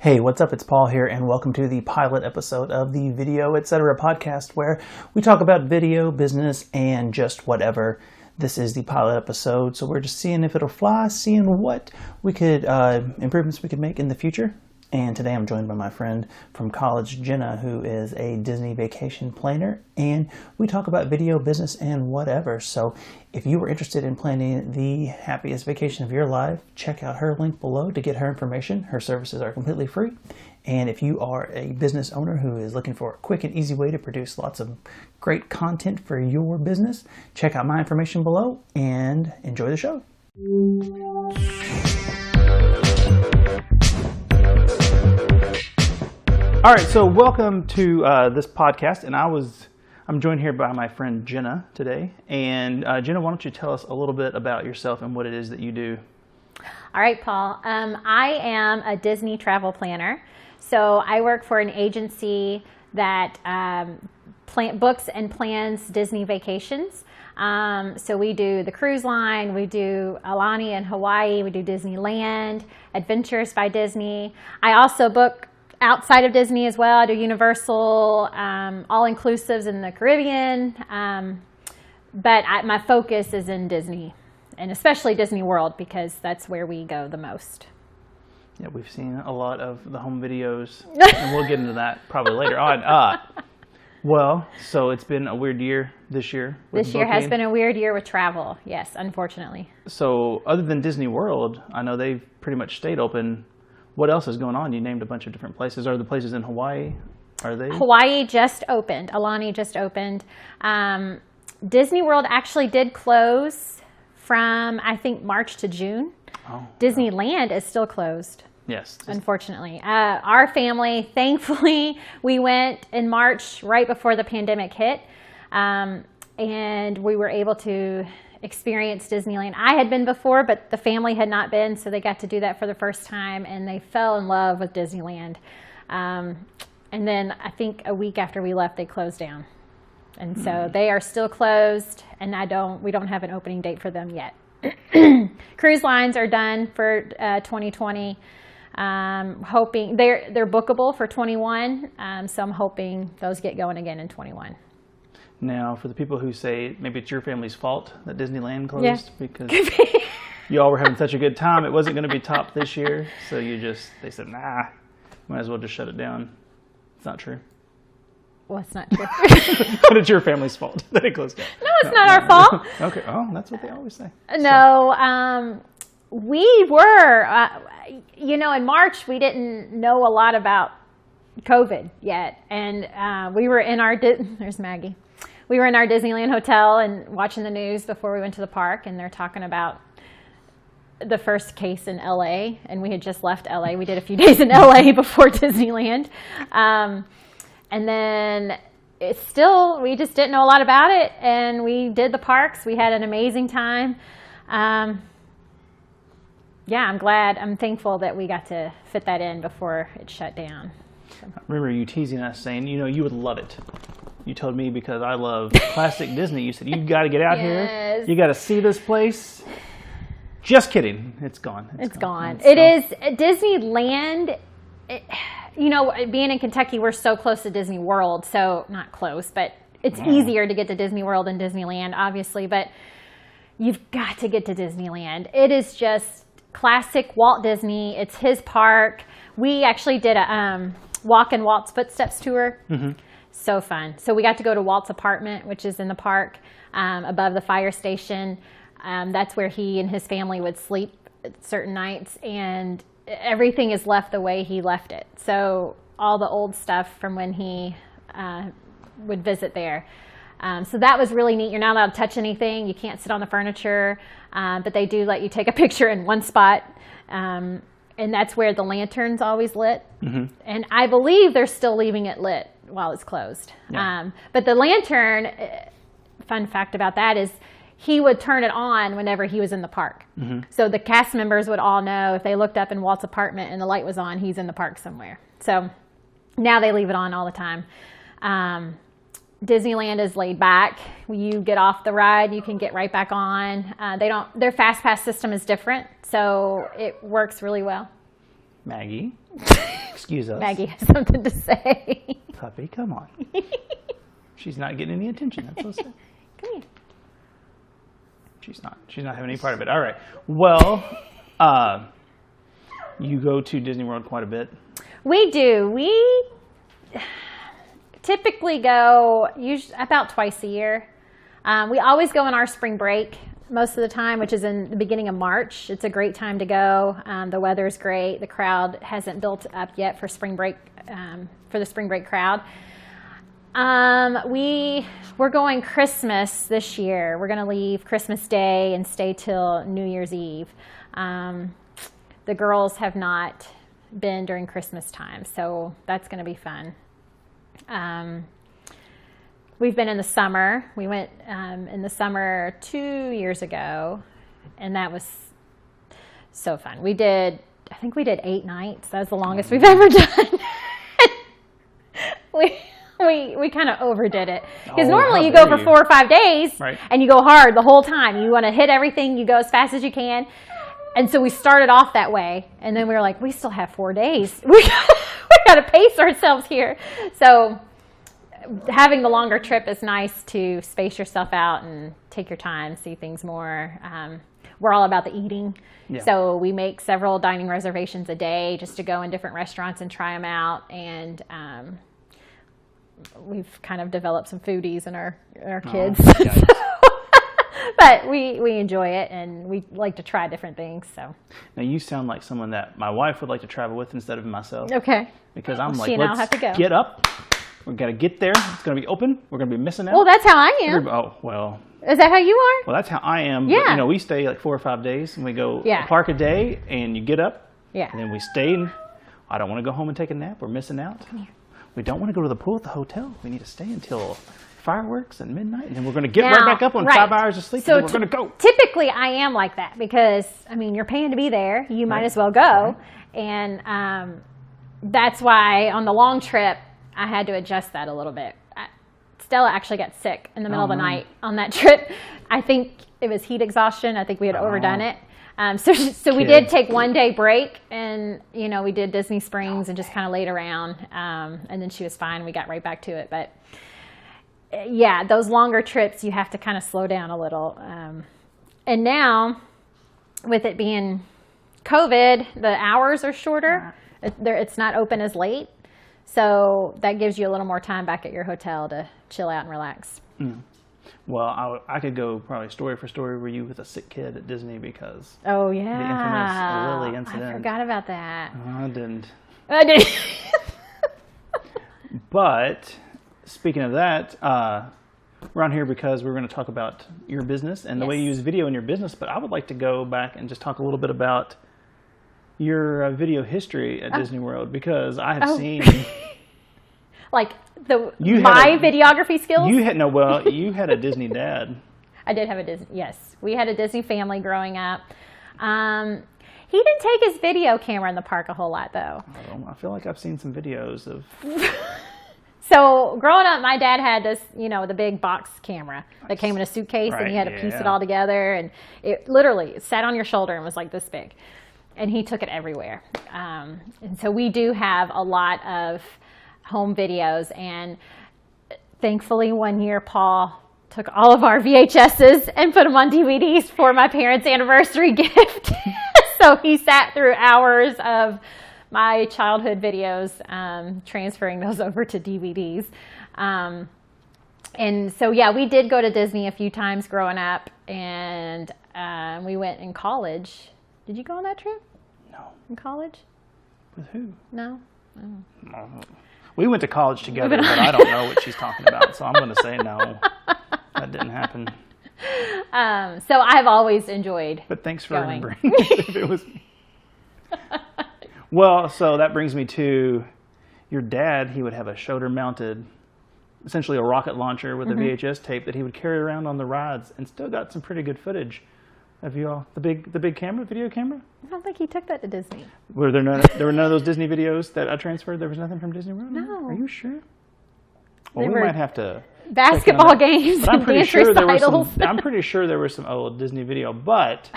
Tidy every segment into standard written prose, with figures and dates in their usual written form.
Hey, what's up? It's Paul here, and welcome to the pilot episode of the Video Etc. podcast, where we talk about video, business, and just whatever. This is the pilot episode, so we're just seeing if it'll fly, seeing what we could improvements we could make in the future. And today I'm joined by my friend from college, Jenna, who is a Disney vacation planner, and we talk about video, business, and whatever. So if you were interested in planning the happiest vacation of your life, check out her link below to get her information. Her services are completely free. And if you are a business owner who is looking for a quick and easy way to produce lots of great content for your business, check out my information below and enjoy the show. All right, so welcome to this podcast, and I'm joined here by my friend Jenna today. And Jenna, why don't you tell us a little bit about yourself and what it is that you do? All right, Paul. I am a Disney travel planner. So I work for an agency that books and plans Disney vacations. So we do the cruise line, we do Aulani in Hawaii, we do Disneyland, Adventures by Disney. I also book outside of Disney as well. I do Universal, all-inclusives in the Caribbean, but my focus is in Disney, and especially Disney World, because that's where we go the most. Yeah, we've seen a lot of the home videos, and we'll get into that probably later on. Well, so it's been a weird year this year. This year has been a weird year with travel, yes, unfortunately. So other than Disney World, I know they've pretty much stayed open. What else is going on? You named a bunch of different places. Are the places in Hawaii? Are they? Hawaii just opened. Aulani just opened. Disney World actually did close from, I think, March to June. Oh, Disneyland is still closed. Yes. Unfortunately. Our family, thankfully, we went in March right before the pandemic hit. And we were able to experience Disneyland. I had been before, but the family had not been, so they got to do that for the first time, and they fell in love with Disneyland. And then I think a week after we left, they closed down. And so they are still closed, and we don't have an opening date for them yet. Cruise lines are done for 2020. Hoping they're bookable for 21, so I'm hoping those get going again in 21. Now, for the people who say maybe it's your family's fault that Disneyland closed, yeah, because you all were having such a good time, it wasn't going to be topped this year, so they said, nah, might as well just shut it down. It's not true. Well, it's not true. But it's your family's fault that it closed down. No, it's not our fault. Okay. Oh, that's what they always say. No, we were, in March, we didn't know a lot about COVID yet. And we were in there's Maggie. We were in our Disneyland hotel and watching the news before we went to the park, and they're talking about the first case in LA, and we had just left LA. We did a few days in LA before Disneyland. And then we just didn't know a lot about it, and we did the parks. We had an amazing time. I'm thankful that we got to fit that in before it shut down. So. I remember you teasing us saying, you would love it. You told me because I love classic Disney. You said, you got to get out here. You got to see this place. Just kidding. It's gone. It's gone. It is Disneyland. Being in Kentucky, we're so close to Disney World. So not close, but it's easier to get to Disney World than Disneyland, obviously. But you've got to get to Disneyland. It is just classic Walt Disney. It's his park. We actually did a walk in Walt's footsteps tour. Mm-hmm. So fun. So we got to go to Walt's apartment, which is in the park above the fire station. That's where he and his family would sleep certain nights, and everything is left the way he left it. So all the old stuff from when he would visit there. So that was really neat. You're not allowed to touch anything. You can't sit on the furniture, but they do let you take a picture in one spot. And that's where the lantern's always lit. Mm-hmm. And I believe they're still leaving it lit while it's closed. Yeah. But the lantern, fun fact about that is he would turn it on whenever he was in the park. Mm-hmm. So the cast members would all know if they looked up in Walt's apartment and the light was on, he's in the park somewhere. So now they leave it on all the time. Disneyland is laid back. You get off the ride, you can get right back on. Their fast pass system is different, so it works really well. Maggie, Excuse us. Maggie has something to say. Puppy, come on. She's not getting any attention. That's so sad. Come here. She's not having any part of it. All right. Well, you go to Disney World quite a bit. We do. We typically go about twice a year. We always go on our spring break most of the time, which is in the beginning of March. It's a great time to go. The weather's great. The crowd hasn't built up yet for spring break, for the spring break crowd. We're going Christmas this year. We're going to leave Christmas Day and stay till New Year's Eve. The girls have not been during Christmas time, so that's going to be fun. We've been in the summer. We went in the summer 2 years ago, and that was so fun. I think we did 8 nights. That was the longest we've ever done. We kind of overdid it. Because normally you go for 4 or 5 days, right, and you go hard the whole time. You want to hit everything. You go as fast as you can. And so we started off that way, and then we were like, we still have 4 days. We got to pace ourselves here. So having the longer trip is nice to space yourself out and take your time, see things more. We're all about the eating. Yeah. So we make several dining reservations a day just to go in different restaurants and try them out. And we've kind of developed some foodies in our kids. But we enjoy it, and we like to try different things. So now you sound like someone that my wife would like to travel with instead of myself. Okay. Because I'm like, she and I'll let's have to go. Get up. We've got to get there. It's going to be open. We're going to be missing out. Well, that's how I am. Oh, well. Is that how you are? Well, that's how I am. Yeah. But, we stay like 4 or 5 days, and we go a park a day, and you get up. Yeah. And then we stay. And I don't want to go home and take a nap. We're missing out. Come here. We don't want to go to the pool at the hotel. We need to stay until fireworks and midnight, and then we're going to get right back up on 5 hours of sleep, and then we're going to go. Typically, I am like that because, you're paying to be there. You might as well go. Right. And that's why on the long trip, I had to adjust that a little bit. Stella actually got sick in the middle of the night on that trip. I think it was heat exhaustion. I think we had overdone it. So we did take 1 day break, and we did Disney Springs and just kind of laid around, and then she was fine. We got right back to it. But yeah, those longer trips, you have to kind of slow down a little. And now, with it being COVID, the hours are shorter. It's not open as late. So that gives you a little more time back at your hotel to chill out and relax. Mm. Well, I could go probably story for story were you with a sick kid at Disney because the infamous Lily incident. I forgot about that. I didn't. I did. But speaking of that, we're on here because we're going to talk about your business and the way you use video in your business. But I would like to go back and just talk a little bit about your video history at Disney World, because I have seen like my videography skills. You had a Disney dad. I did have a Disney. Yes, we had a Disney family growing up. He didn't take his video camera in the park a whole lot, though. I feel like I've seen some videos of. So growing up, my dad had this, the big box camera that came in a suitcase, and he had to piece it all together, and it literally sat on your shoulder and was like this big. And he took it everywhere. And so we do have a lot of home videos. And thankfully, one year, Paul took all of our VHSs and put them on DVDs for my parents' anniversary gift. So he sat through hours of my childhood videos, transferring those over to DVDs. And so, we did go to Disney a few times growing up. And we went in college. Did you go on that trip? No. In college? With who? No. No. We went to college together, but I don't know what she's talking about, so I'm going to say no. That didn't happen. So I've always enjoyed. But thanks for remembering if it was me. Well, so that brings me to your dad. He would have a shoulder-mounted, essentially a rocket launcher with a VHS tape that he would carry around on the rides, and still got some pretty good footage. Have you all the big camera, video camera? I don't think he took that to Disney. Were there none of those Disney videos that I transferred? There was nothing from Disney World? No. Are you sure? Well, we might have to basketball games but I'm and pretty dance sure recitals. I'm pretty sure there was some old Disney video, but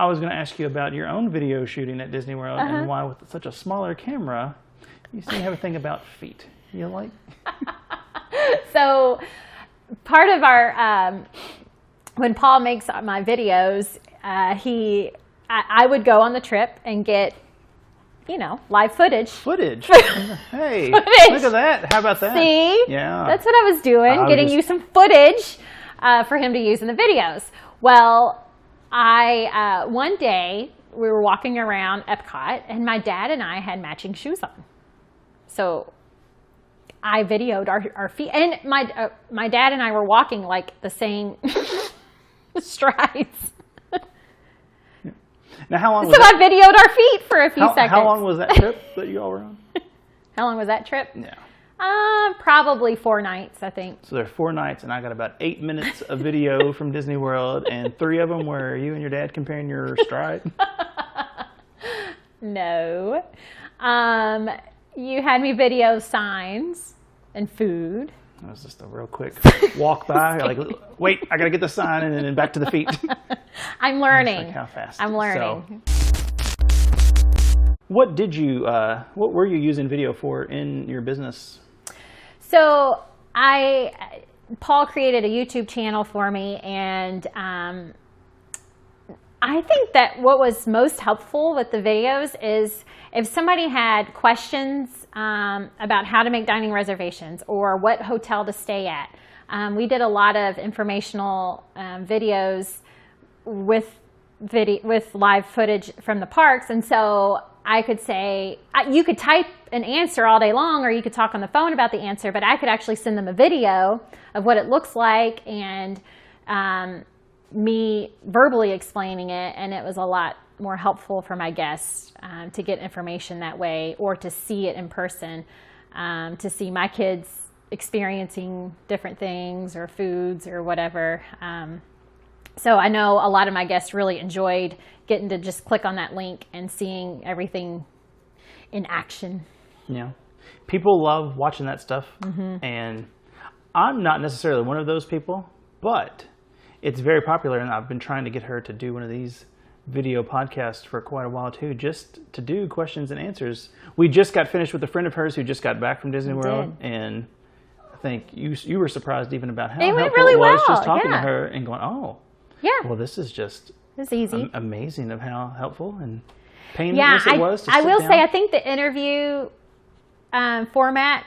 I was going to ask you about your own video shooting at Disney World and why with such a smaller camera, you seem to have a thing about feet. You like? So part of our, when Paul makes my videos, I would go on the trip and get, live footage. Footage. Hey, Footage. look at that. How about that? See? Yeah. That's what I was doing, getting you some footage for him to use in the videos. Well, one day we were walking around Epcot and my dad and I had matching shoes on. So I videoed our feet, and my dad and I were walking like the same strides. Now, how long was so that? I videoed our feet for a few seconds. How long was that trip that you all were on? How long was that trip? Yeah. Probably 4 nights, I think. So there are 4 nights, and I got about 8 minutes of video from Disney World, and 3 of them were you and your dad comparing your stride. No. You had me video signs and food. It was just a real quick walk by. Like, wait, I got to get the sign, and then back to the feet. I'm learning. Like how fast. I'm learning. So, what what were you using video for in your business? So Paul created a YouTube channel for me, and I think that what was most helpful with the videos is if somebody had questions about how to make dining reservations or what hotel to stay at. We did a lot of informational videos with live footage from the parks, and so I could say, you could type an answer all day long, or you could talk on the phone about the answer, but I could actually send them a video of what it looks like and me verbally explaining it, and it was a lot more helpful for my guests to get information that way, or to see it in person, to see my kids experiencing different things or foods or whatever. So I know a lot of my guests really enjoyed getting to just click on that link and seeing everything in action. Yeah. People love watching that stuff. And I'm not necessarily one of those people, but it's very popular, and I've been trying to get her to do one of these video podcasts for quite a while too, just to do questions and answers. We just got finished with a friend of hers who just got back from Disney World, and I think you were surprised even about how helpful really it was well. just talking to her and going, well, this is just it's easy. Amazing of how helpful and painless it was to I will sit say down. I think the interview format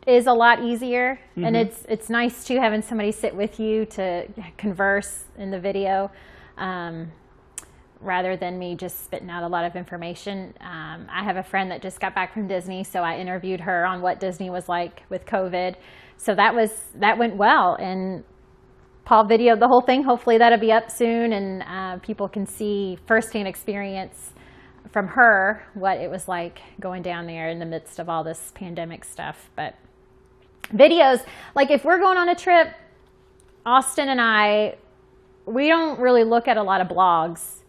is a lot easier, and it's nice too having somebody sit with you to converse in the video, rather than me just spitting out a lot of information. I have a friend that just got back from Disney, so I interviewed her on what Disney was like with COVID. So that went well, and Paul videoed the whole thing. Hopefully that'll be up soon, and people can see firsthand experience from her what it was like going down there in the midst of all this pandemic stuff. But videos, like if we're going on a trip, Austin and I, we don't really look at a lot of blogs.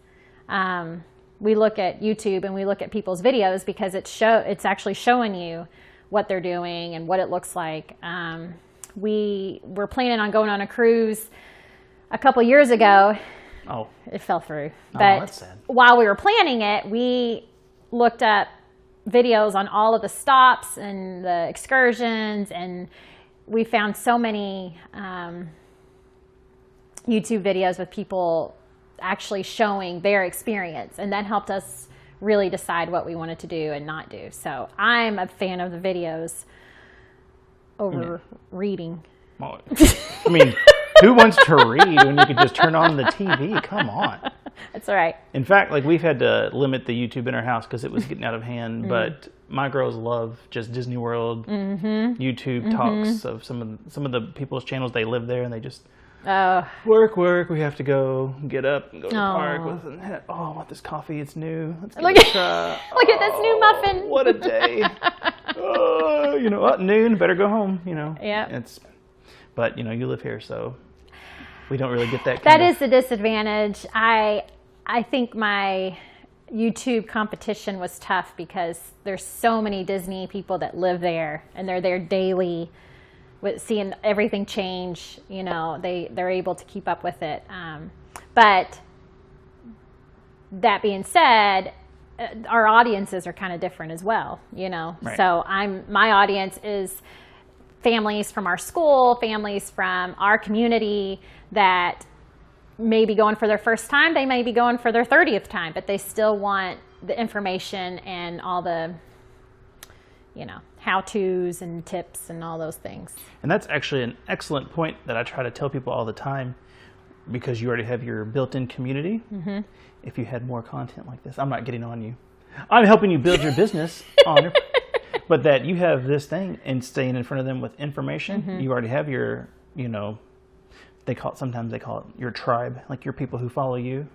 We look at YouTube and we look at people's videos because it's actually showing you what they're doing and what it looks like. We were planning on going on a cruise a couple years ago. Oh, it fell through. But that's sad. While we were planning it, we looked up videos on all of the stops and the excursions, and we found so many YouTube videos with people actually showing their experience, and that helped us really decide what we wanted to do and not do. So I'm a fan of the videos over reading. Well, I mean, who wants to read when you can just turn on the TV? Come on. That's all right. In fact, like we've had to limit the YouTube in our house because it was getting out of hand. But my girls love just Disney World YouTube talks of some of the people's channels. They live there and they just work. We have to go get up and go to the park. I want this coffee. It's new. Let's give it a try. Look at this new muffin. What a day. At noon, better go home. Yeah. But you live here, so we don't really get that. That is the disadvantage. I think my YouTube competition was tough because there's so many Disney people that live there, and they're there daily, with seeing everything change. They're able to keep up with it. But that being said, our audiences are kind of different as well, you know. Right. So my audience is families from our school, families from our community that may be going for their first time. They may be going for their 30th time, but they still want the information and all the, you know, how-tos and tips and all those things. And that's actually an excellent point that I try to tell people all the time, because you already have your built-in community. Mm-hmm. If you had more content like this, I'm not getting on you. I'm helping you build your business but that you have this thing and staying in front of them with information. Mm-hmm. You already have your, you know, sometimes they call it your tribe, like your people who follow you.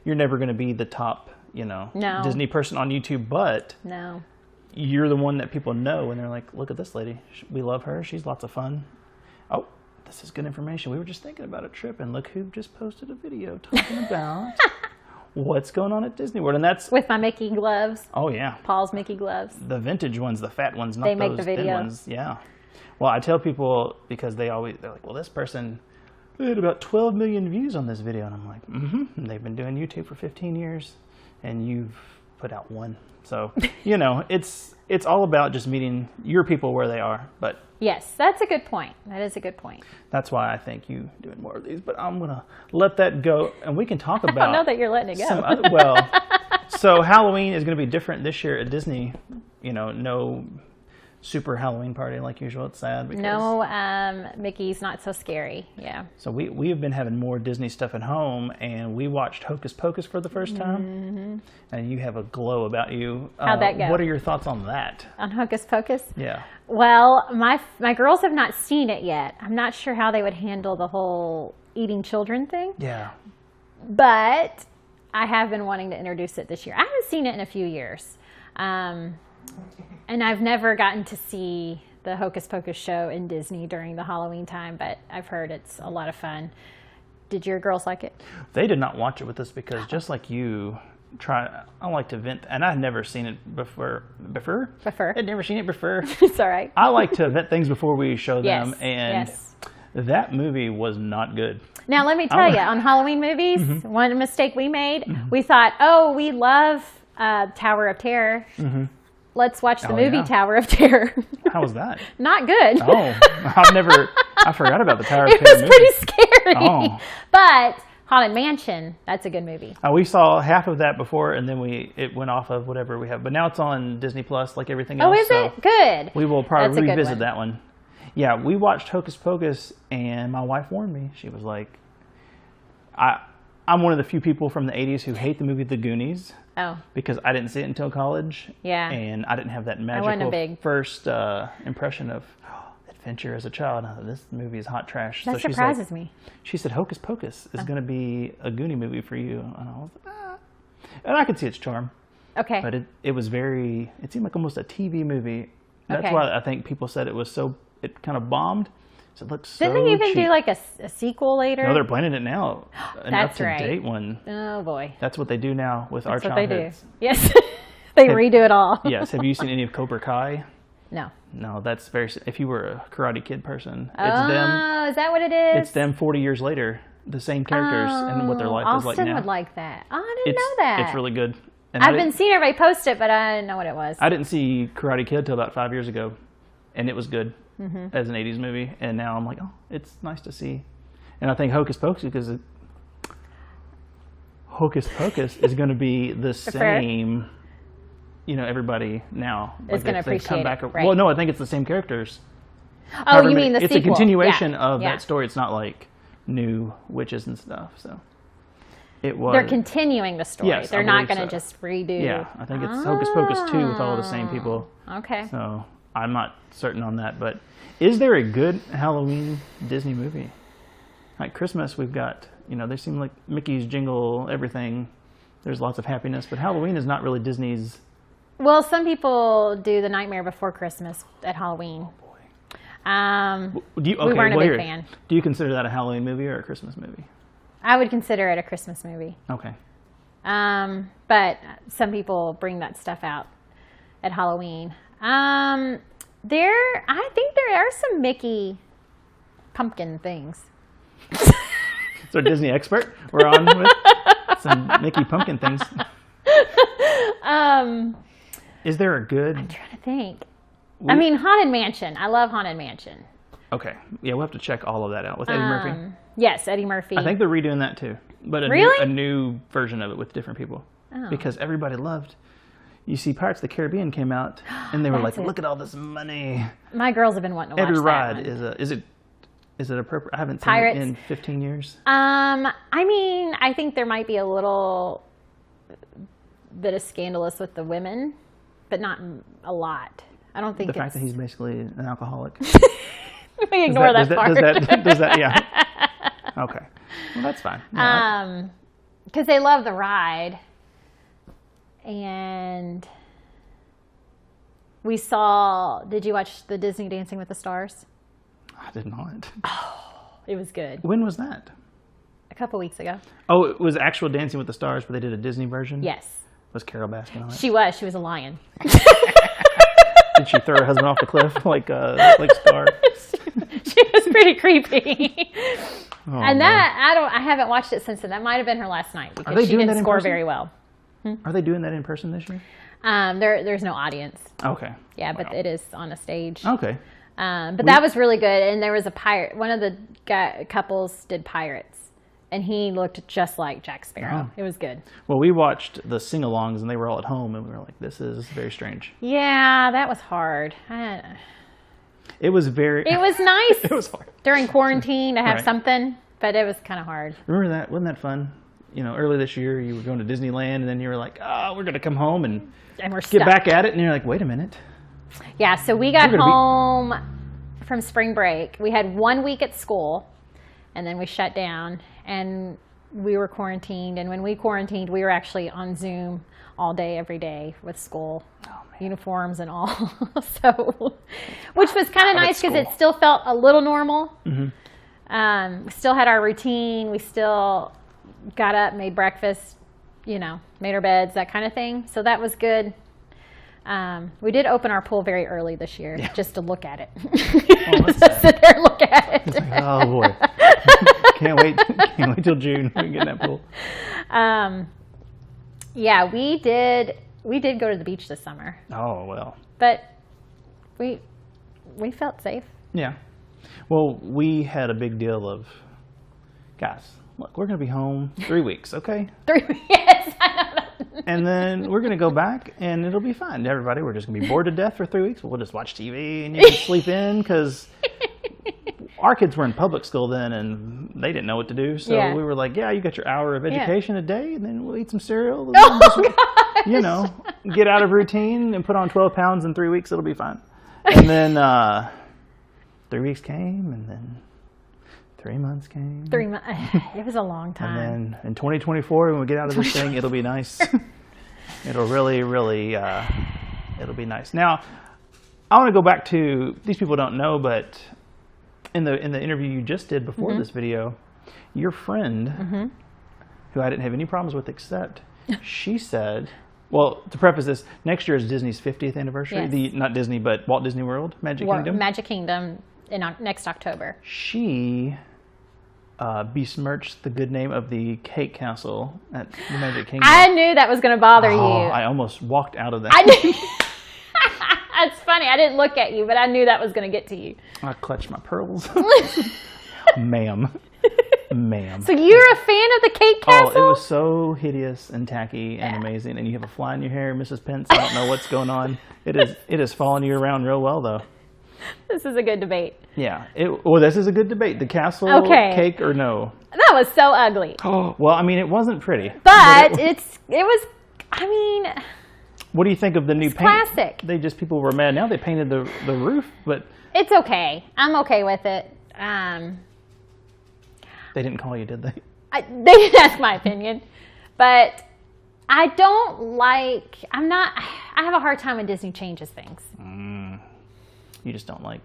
You're never going to be the top, you know, Disney person on YouTube, but you're the one that people know and they're like, look at this lady. We love her. She's lots of fun. Oh, this is good information. We were just thinking about a trip and look who just posted a video talking about what's going on at Disney World. And that's with my Mickey gloves. Oh yeah. Paul's Mickey gloves. The vintage ones, the fat ones, not they those make the video. thin ones. Yeah. Well, I tell people, because they're like, well, this person, they had about 12 million views on this video. And I'm like, and they've been doing YouTube for 15 years and you've put out one. So, you know, it's all about just meeting your people where they are. But yes, that's a good point. That is a good point. That's why I think you doing more of these. But I'm going to let that go and we can talk about. I don't know that you're letting it go. So Halloween is going to be different this year at Disney. You know, no super Halloween party like usual. It's sad. Because no, Mickey's not so scary. Yeah. So we have been having more Disney stuff at home, and we watched Hocus Pocus for the first time. And you have a glow about you. How'd that go? What are your thoughts on that? On Hocus Pocus? Yeah. Well, my girls have not seen it yet. I'm not sure how they would handle the whole eating children thing. Yeah. But I have been wanting to introduce it this year. I haven't seen it in a few years. And I've never gotten to see the Hocus Pocus show in Disney during the Halloween time, but I've heard it's a lot of fun. Did your girls like it? They did not watch it with us because just like you, I like to vent, and I've never seen it before. I'd never seen it before. It's all right. I like to vent things before we show them, and yes. That movie was not good. Now, let me tell you, on Halloween movies, one mistake we made, we thought, oh, we love Tower of Terror. Let's watch the movie Tower of Terror. How was that? Not good. Oh, I forgot about the Tower of Terror. It was pretty scary. Oh. But Haunted Mansion, that's a good movie. We saw half of that before, and then it went off of whatever we have. But now it's on Disney Plus, like everything else. Oh, is it? Good. We will probably revisit that one. Yeah, we watched Hocus Pocus, and my wife warned me. She was like, I'm one of the few people from the 80s who hate the movie The Goonies. Oh. Because I didn't see it until college. Yeah. And I didn't have that magical first impression of adventure as a child. This movie is hot trash. That surprises me. She said, Hocus Pocus is going to be a Goonie movie for you. And I was like, And I could see its charm. Okay. But it seemed like almost a TV movie. That's why I think people said it kind of bombed. So it looks so Didn't they even cheap. do like a sequel later? No, they're planning it now. An up-to-date one. Oh, boy. That's what they do now with our childhoods. That's what they do. Yes. They redo it all. Yes. Have you seen any of Cobra Kai? No. No, that's if you were a Karate Kid person, it's them. Oh, is that what it is? It's them 40 years later, the same characters and what their life is like now. Austin would like that. Oh, I didn't know that. It's really good. And I've been seeing everybody post it, but I didn't know what it was. I didn't see Karate Kid till about 5 years ago, and it was good as an 80s movie. And now I'm like, oh, it's nice to see. And I think Hocus Pocus, because Hocus Pocus is going to be the same. You know, everybody now is going to appreciate it. Right. Well, no, I think it's the same characters. Oh, you mean the sequel? It's a continuation of that story. It's not like new witches and stuff. So it was. They're continuing the story. Yes, they're not going to just redo. Yeah, I think it's Hocus Pocus 2 with all the same people. Okay. So I'm not certain on that, but is there a good Halloween Disney movie? Like Christmas, we've got, they seem like Mickey's Jingle, everything. There's lots of happiness, but Halloween is not really Disney's. Well, some people do The Nightmare Before Christmas at Halloween. Oh, boy. We weren't a big fan. Do you consider that a Halloween movie or a Christmas movie? I would consider it a Christmas movie. Okay. But some people bring that stuff out at Halloween. I think there are some Mickey pumpkin things. So Disney expert we're on with? Some Mickey Pumpkin things. Is there a good... I'm trying to think. I mean, Haunted Mansion. I love Haunted Mansion. Okay. Yeah, we'll have to check all of that out with Eddie Murphy. Yes, Eddie Murphy. I think they're redoing that too. But a new version of it with different people. Oh. Because everybody loved... You see, Pirates of the Caribbean came out, and they were like, look at all this money. My girls have been wanting to watch Every that ride one. is it appropriate? I haven't seen Pirates? it in 15 years. I mean, I think there might be a little bit of scandalous with the women, but not a lot. I don't think the fact that he's basically an alcoholic. We ignore that part. Does that, yeah. Okay. Well, that's fine. Because they love the ride. And we saw, did you watch the Disney Dancing with the Stars? I did not. Oh, it was good. When was that? A couple weeks ago. Oh, it was actual Dancing with the Stars, but they did a Disney version? Yes. Was Carol Baskin on it? She was a lion. Did she throw her husband off the cliff like Scar? She was pretty creepy. Oh, and man. I haven't watched it since then. That might have been her last night because she didn't score very well. Are they doing that in person this year? There's no audience. Okay. Yeah, but it is on a stage. Okay. But that was really good. And there was a pirate. One of the couples did pirates. And he looked just like Jack Sparrow. Oh. It was good. Well, we watched the sing-alongs, and they were all at home, and we were like, this is very strange. Yeah, that was hard. It was very... It was nice. It was hard. During quarantine to have Right. something, but it was kind of hard. Remember that? Wasn't that fun? You know, early this year, you were going to Disneyland, and then you were like, oh, we're going to come home and we're get stuck. back at it. And you're like, wait a minute. Yeah, so we got home from spring break. We had 1 week at school, and then we shut down, and we were quarantined. And when we quarantined, we were actually on Zoom all day, every day with school. Uniforms and all. So, which was kind of nice because it still felt a little normal. Mm-hmm. We still had our routine. We still got up, made breakfast, made our beds, that kind of thing. So that was good. We did open our pool very early this year just to look at it. Just sit there and look at it. Like, oh boy. Can't wait till June. We can get in that pool. Yeah, we did go to the beach this summer. Oh, well. But we felt safe. Yeah. Well, we had a big deal of, guys, look, we're going to be home 3 weeks, okay? 3 weeks, yes, I know that. And then we're going to go back, and it'll be fine. Everybody, we're just going to be bored to death for 3 weeks. We'll just watch TV, and you can sleep in, because our kids were in public school then, and they didn't know what to do. So we were like, you got your hour of education a day, and then we'll eat some cereal. Get out of routine and put on 12 pounds in 3 weeks. It'll be fine. And then 3 weeks came, and then 3 months came. 3 months. It was a long time. And then in 2024, when we get out of this thing, it'll be nice. It'll really, really, it'll be nice. Now, I want to go back to, these people don't know, but in the interview you just did before this video, your friend, who I didn't have any problems with except, she said, well, to preface this, next year is Disney's 50th anniversary. Yes. Not Disney, but Walt Disney World, Magic Kingdom. Magic Kingdom in next October. She besmirched the good name of the cake castle at the Magic Kingdom. I knew that was going to bother you. I almost walked out of that. I knew. It's funny. I didn't look at you, but I knew that was going to get to you. I clutched my pearls. Ma'am. So you're a fan of the cake castle? Oh, it was so hideous and tacky and amazing. And you have a fly in your hair, Mrs. Pence. I don't know what's going on. It is following you around real well, though. This is a good debate. Yeah. This is a good debate. The castle, cake, or no? That was so ugly. Oh, well, I mean, it wasn't pretty. But it was, I mean... What do you think of the new paint? Classic. People were mad. Now they painted the roof, but... It's okay. I'm okay with it. They didn't call you, did they? They didn't ask my opinion. But I have a hard time when Disney changes things. You just don't like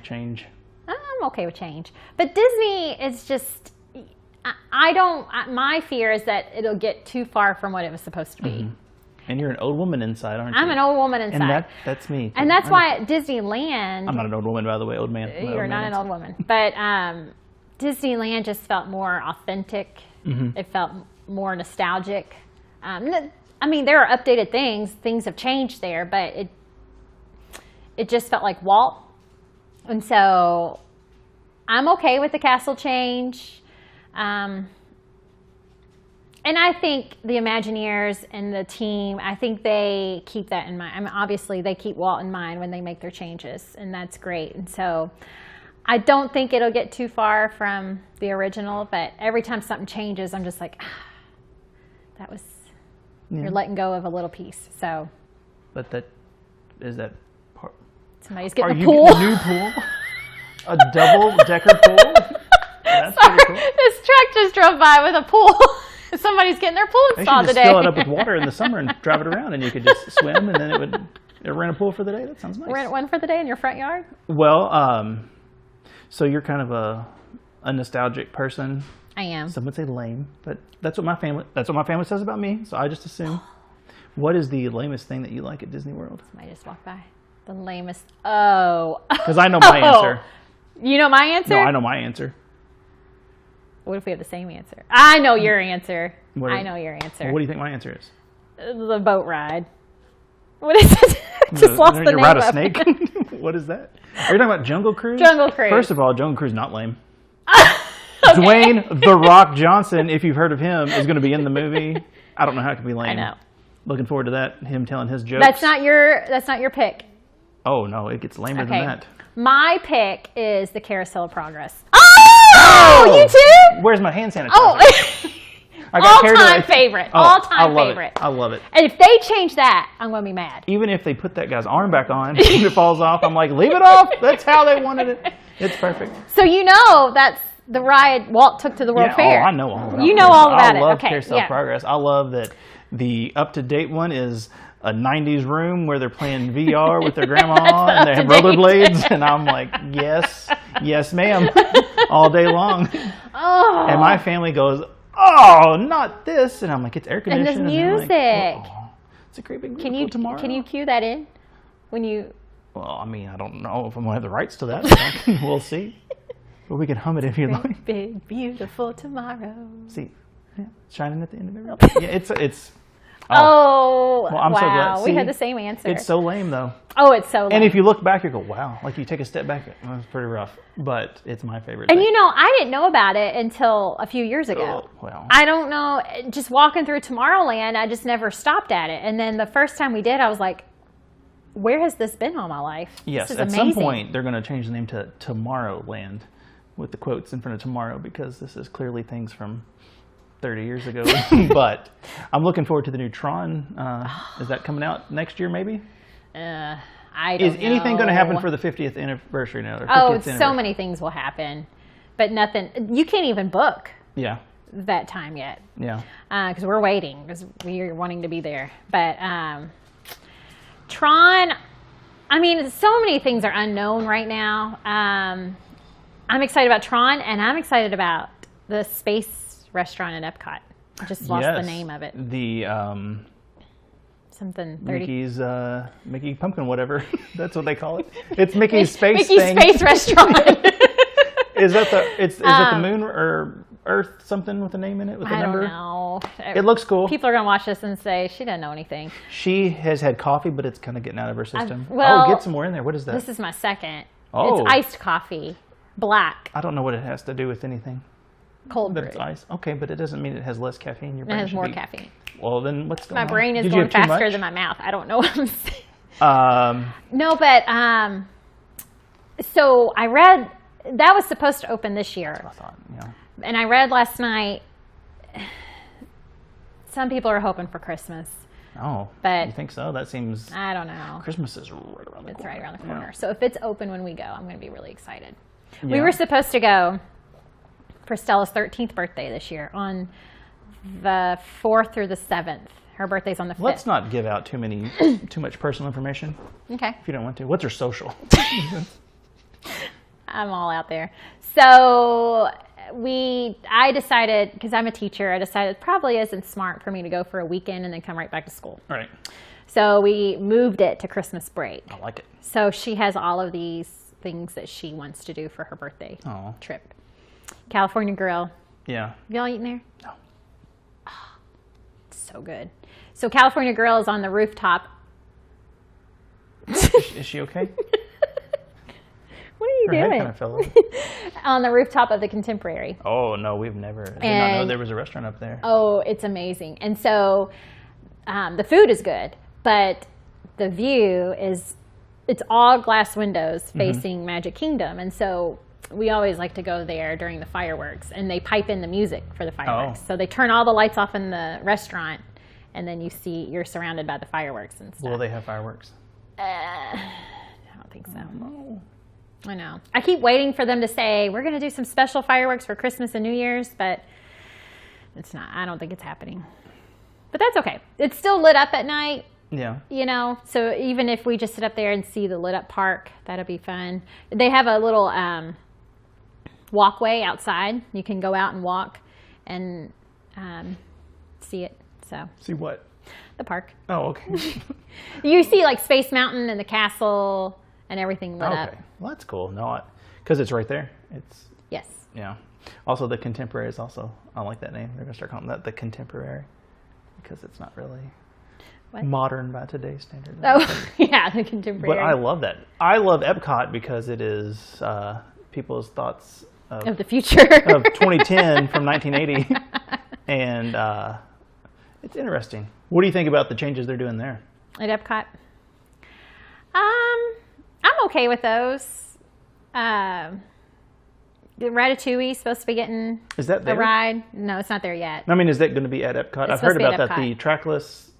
change? I'm okay with change. But Disney is just, my fear is that it'll get too far from what it was supposed to be. Mm-hmm. And you're an old woman inside, aren't you? I'm an old woman inside. And that's me. Too. And that's why at Disneyland... I'm not an old woman, by the way, old man. You're not an old woman. But Disneyland just felt more authentic. Mm-hmm. It felt more nostalgic. I mean, there are updated things. Things have changed there, but it just felt like Walt. And so I'm okay with the castle change. And I think the Imagineers and the team, I think they keep that in mind. I mean, obviously, they keep Walt in mind when they make their changes, and that's great. And so I don't think it'll get too far from the original, but every time something changes, I'm just like, that was, you're letting go of a little piece. So, But that part. Somebody's getting Are a you pool. getting a new pool? A double-decker pool? That's pretty cool. This truck just drove by with a pool. Somebody's getting their pool They installed should just today. fill it up with water in the summer and drive it around, and you could just swim, and then it ran a pool for the day. That sounds nice. Rent one for the day in your front yard? Well, so you're kind of a nostalgic person. I am. Some would say lame, but that's what my family says about me. So I just assume. What is the lamest thing that you like at Disney World? Somebody just walked by. The lamest. Oh. Because I know my answer. You know my answer? No, I know my answer. What if we have the same answer? I know your answer. What I know your answer. Well, what do you think my answer is? The boat ride. What is it? Just lost the You name ride a of snake? it. What is that? Are you talking about Jungle Cruise? Jungle Cruise. First of all, Jungle Cruise not lame. Okay. Dwayne "The Rock" Johnson, if you've heard of him, is going to be in the movie. I don't know how it can be lame. I know. Looking forward to that. Him telling his jokes. That's not your pick. Oh no, it gets lamer than that. My pick is the Carousel of Progress. Oh, you too? Where's my hand sanitizer? Oh, I got carried all-time away. favorite. Oh, All-time favorite. I love it. And if they change that, I'm going to be mad. Even if they put that guy's arm back on and it falls off, I'm like, leave it off. That's how they wanted it. It's perfect. So you know that's the ride Walt took to the World Fair. Oh, I know all about it. You know all about it. I love Okay, Carousel yeah. Progress. I love that the up-to-date one is a 90s room where they're playing VR with their grandma and they have rollerblades. And I'm like, yes, ma'am, all day long. Oh. And my family goes, oh, not this. And I'm like, it's air And conditioned. the they're music. Like, oh, it's a great big Can beautiful tomorrow. you cue that in when you? Well, I mean, I don't know if I'm going to have the rights to that. We'll see. But we can hum it if you'd like. Big beautiful tomorrow. See, yeah, shining at the end of everything. Yeah, it's. Oh, well, I'm so glad. wow. See, We had the same answer. It's so lame, though. Oh, it's so lame. And if you look back, you go, wow. Like you take a step back, it's pretty rough. But it's my favorite And thing. you know, I didn't know about it until a few years ago. Oh, well. I don't know. Just walking through Tomorrowland, I just never stopped at it. And then the first time we did, I was like, where has this been all my life? Yes, This is at amazing. some point, they're going to change the name to Tomorrowland with the quotes in front of tomorrow because this is clearly things from 30 years ago. But I'm looking forward to the new Tron. Is that coming out next year, maybe? I don't Is anything going to happen know. for the 50th anniversary now? Or 50th Oh, anniversary? so many things will happen, but nothing. You can't even book Yeah, that time yet yeah. because we're waiting because we're wanting to be there. But Tron, I mean, so many things are unknown right now. I'm excited about Tron, and I'm excited about the space restaurant in Epcot. I just lost the Yes. name of it. The Something 30. Mickey's Mickey Pumpkin, whatever. That's what they call it. It's Mickey's space Mickey's thing. Space Restaurant. Is that the moon or Earth something with a name in it with a I number? don't know. It looks cool. People are going to watch this and say, she doesn't know anything. She has had coffee, but it's kind of getting out of her system. well, get some more in there. What is that? This is my second. Oh. It's iced coffee. Black. I don't know what it has to do with anything. Cold That brew. it's ice. Okay, but it doesn't mean it has less caffeine. Your It brain has should more be- caffeine. Well, then what's going My on? brain is Did you going have too faster much? than my mouth. I don't know what I'm saying. No, but so I read that was supposed to open this year, I thought, yeah. and I read last night. Some people are hoping for Christmas. Oh, But- you think so? That seems. I don't know. Christmas is right around the It's corner. right around the corner. Yeah. So if it's open when we go, I'm going to be really excited. We Yeah. were supposed to go for Stella's 13th birthday this year on the 4th through the 7th. Her birthday's on the 5th. Let's not give out too much personal information Okay. if you don't want to. What's her social? I'm all out there. So I decided, because I'm a teacher, I decided it probably isn't smart for me to go for a weekend and then come right back to school. All right. So we moved it to Christmas break. I like it. So she has all of these things that she wants to do for her birthday Oh. trip. California Grill. Yeah. Y'all eating there? No. so good. So California Grill is on the rooftop. Is she okay? What are you Her head doing? kind of fell over. On the rooftop of the Contemporary. Oh, no, we've never. I did not know there was a restaurant up there. Oh, it's amazing. And so the food is good, but the view is, it's all glass windows facing Magic Kingdom. And so we always like to go there during the fireworks, and they pipe in the music for the fireworks. Oh. So they turn all the lights off in the restaurant, and then you're surrounded by the fireworks and stuff. Will they have fireworks? I don't think so. I know. I keep waiting for them to say, we're going to do some special fireworks for Christmas and New Year's, but it's not. I don't think it's happening. But that's okay. It's still lit up at night. Yeah. You know, so even if we just sit up there and see the lit up park, that'll be fun. They have a little walkway outside. You can go out and walk and see it. So See what? the park. Oh, okay. You see like Space Mountain and the castle and everything lit up. Okay. Well, that's cool. No, because it's right there. It's, Yes. yeah. Also, the Contemporary is also, I like that name. They're going to start calling that the Contemporary because it's not really What? modern by today's standards. Oh, yeah, the Contemporary. But I love that. I love Epcot because it is people's thoughts of the future. of 2010 from 1980. And it's interesting. What do you think about the changes they're doing there? At Epcot. I'm okay with those. The Ratatouille is supposed to be getting Is that a there? ride. No, it's not there yet. I mean, is that going to be at Epcot? I've supposed heard to be at about that. Epcot. The trackless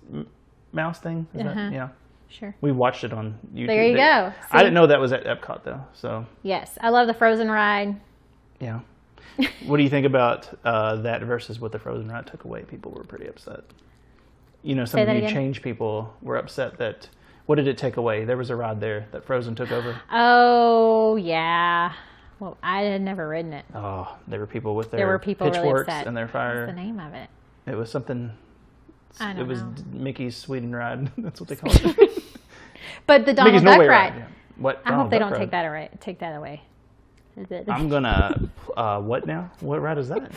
mouse thing. Is that, yeah. Sure. We watched it on YouTube. There you go. I See? didn't know that was at Epcot though. So Yes, I love the Frozen ride. yeah. What do you think about that versus what the Frozen ride took away? People were pretty upset. You know, some Say of that the again? change people were upset that. What did it take away? There was a ride there that Frozen took over. Oh yeah. Well, I had never ridden it. Oh, there were people with their There were people really pitchforks upset. and their fire. What's the name of it? It was something. I don't It was know. Mickey's Sweden ride. That's what they call it. But the Donald Mickey's Duck Norway ride. Yeah. What? I Donald hope they Duck don't ride? take that away. Is it I'm gonna. What now? What ride is that?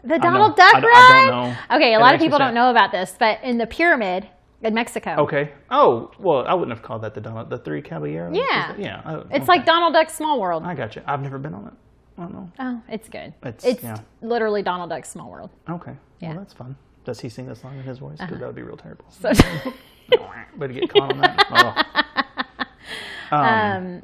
the Donald know. Duck I ride? don't know. Okay, a It lot of makes me people sad. don't know about this, but in the pyramid in Mexico, Okay. Oh, well, I wouldn't have called that the Three Caballeros. Yeah. Is that- yeah. Oh, it's okay. like Donald Duck's Small World. I got you. I've never been on it. I don't know. Oh, it's good. It's- It's yeah. literally Donald Duck's Small World. Okay. Yeah. Well, that's fun. Does he sing the song in his voice? Because that would be real terrible. So, But to get caught on that. Oh.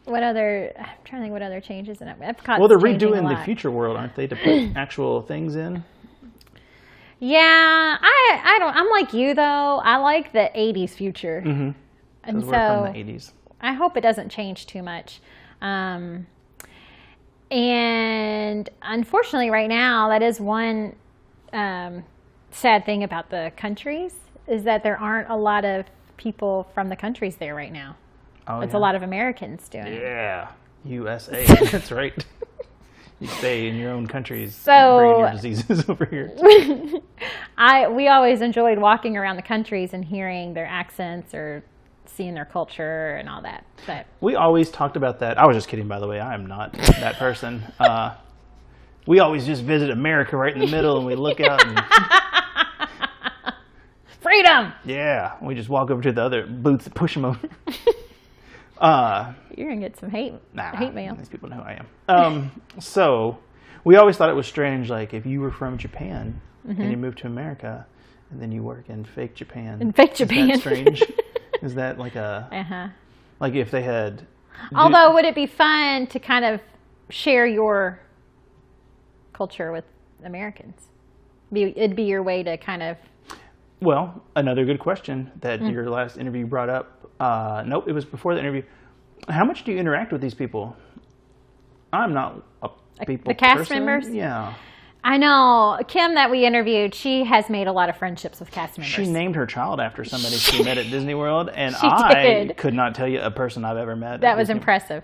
what other? I'm trying to think what other changes in Epcot. Well, they're redoing the future world, aren't they, to put actual things in? Yeah, I don't. I'm like you though. I like the '80s future, and Because so we're from the 80s. I hope it doesn't change too much. And unfortunately, right now, that is one sad thing about the countries is that there aren't a lot of people from the countries there right now. Oh, It's yeah. a lot of Americans doing it. Yeah. USA. That's right. You stay in your own countries, So- bringing your diseases over here. We always enjoyed walking around the countries and hearing their accents or seeing their culture and all that. But We always talked about that. I was just kidding, by the way. I am not that person. We always just visit America right in the middle, and we look out, and freedom! yeah, we just walk over to the other booths and push them over. You're gonna get some hate mail. These people know who I am. So we always thought it was strange, like if you were from Japan and you moved to America, and then you work in fake Japan. In fake Is Japan. that strange? Is that like a Uh-huh. like if they had? Although, would it be fun to kind of share your culture with Americans? It'd be your way to kind of. Well, another good question that your last interview brought up. Nope, it was before the interview. How much do you interact with these people? I'm not a people the cast person. members? Yeah. I know Kim that we interviewed. She has made a lot of friendships with cast members. She named her child after somebody she met at Disney World, and She I did. could not tell you a person I've ever met. That at was Disney. impressive.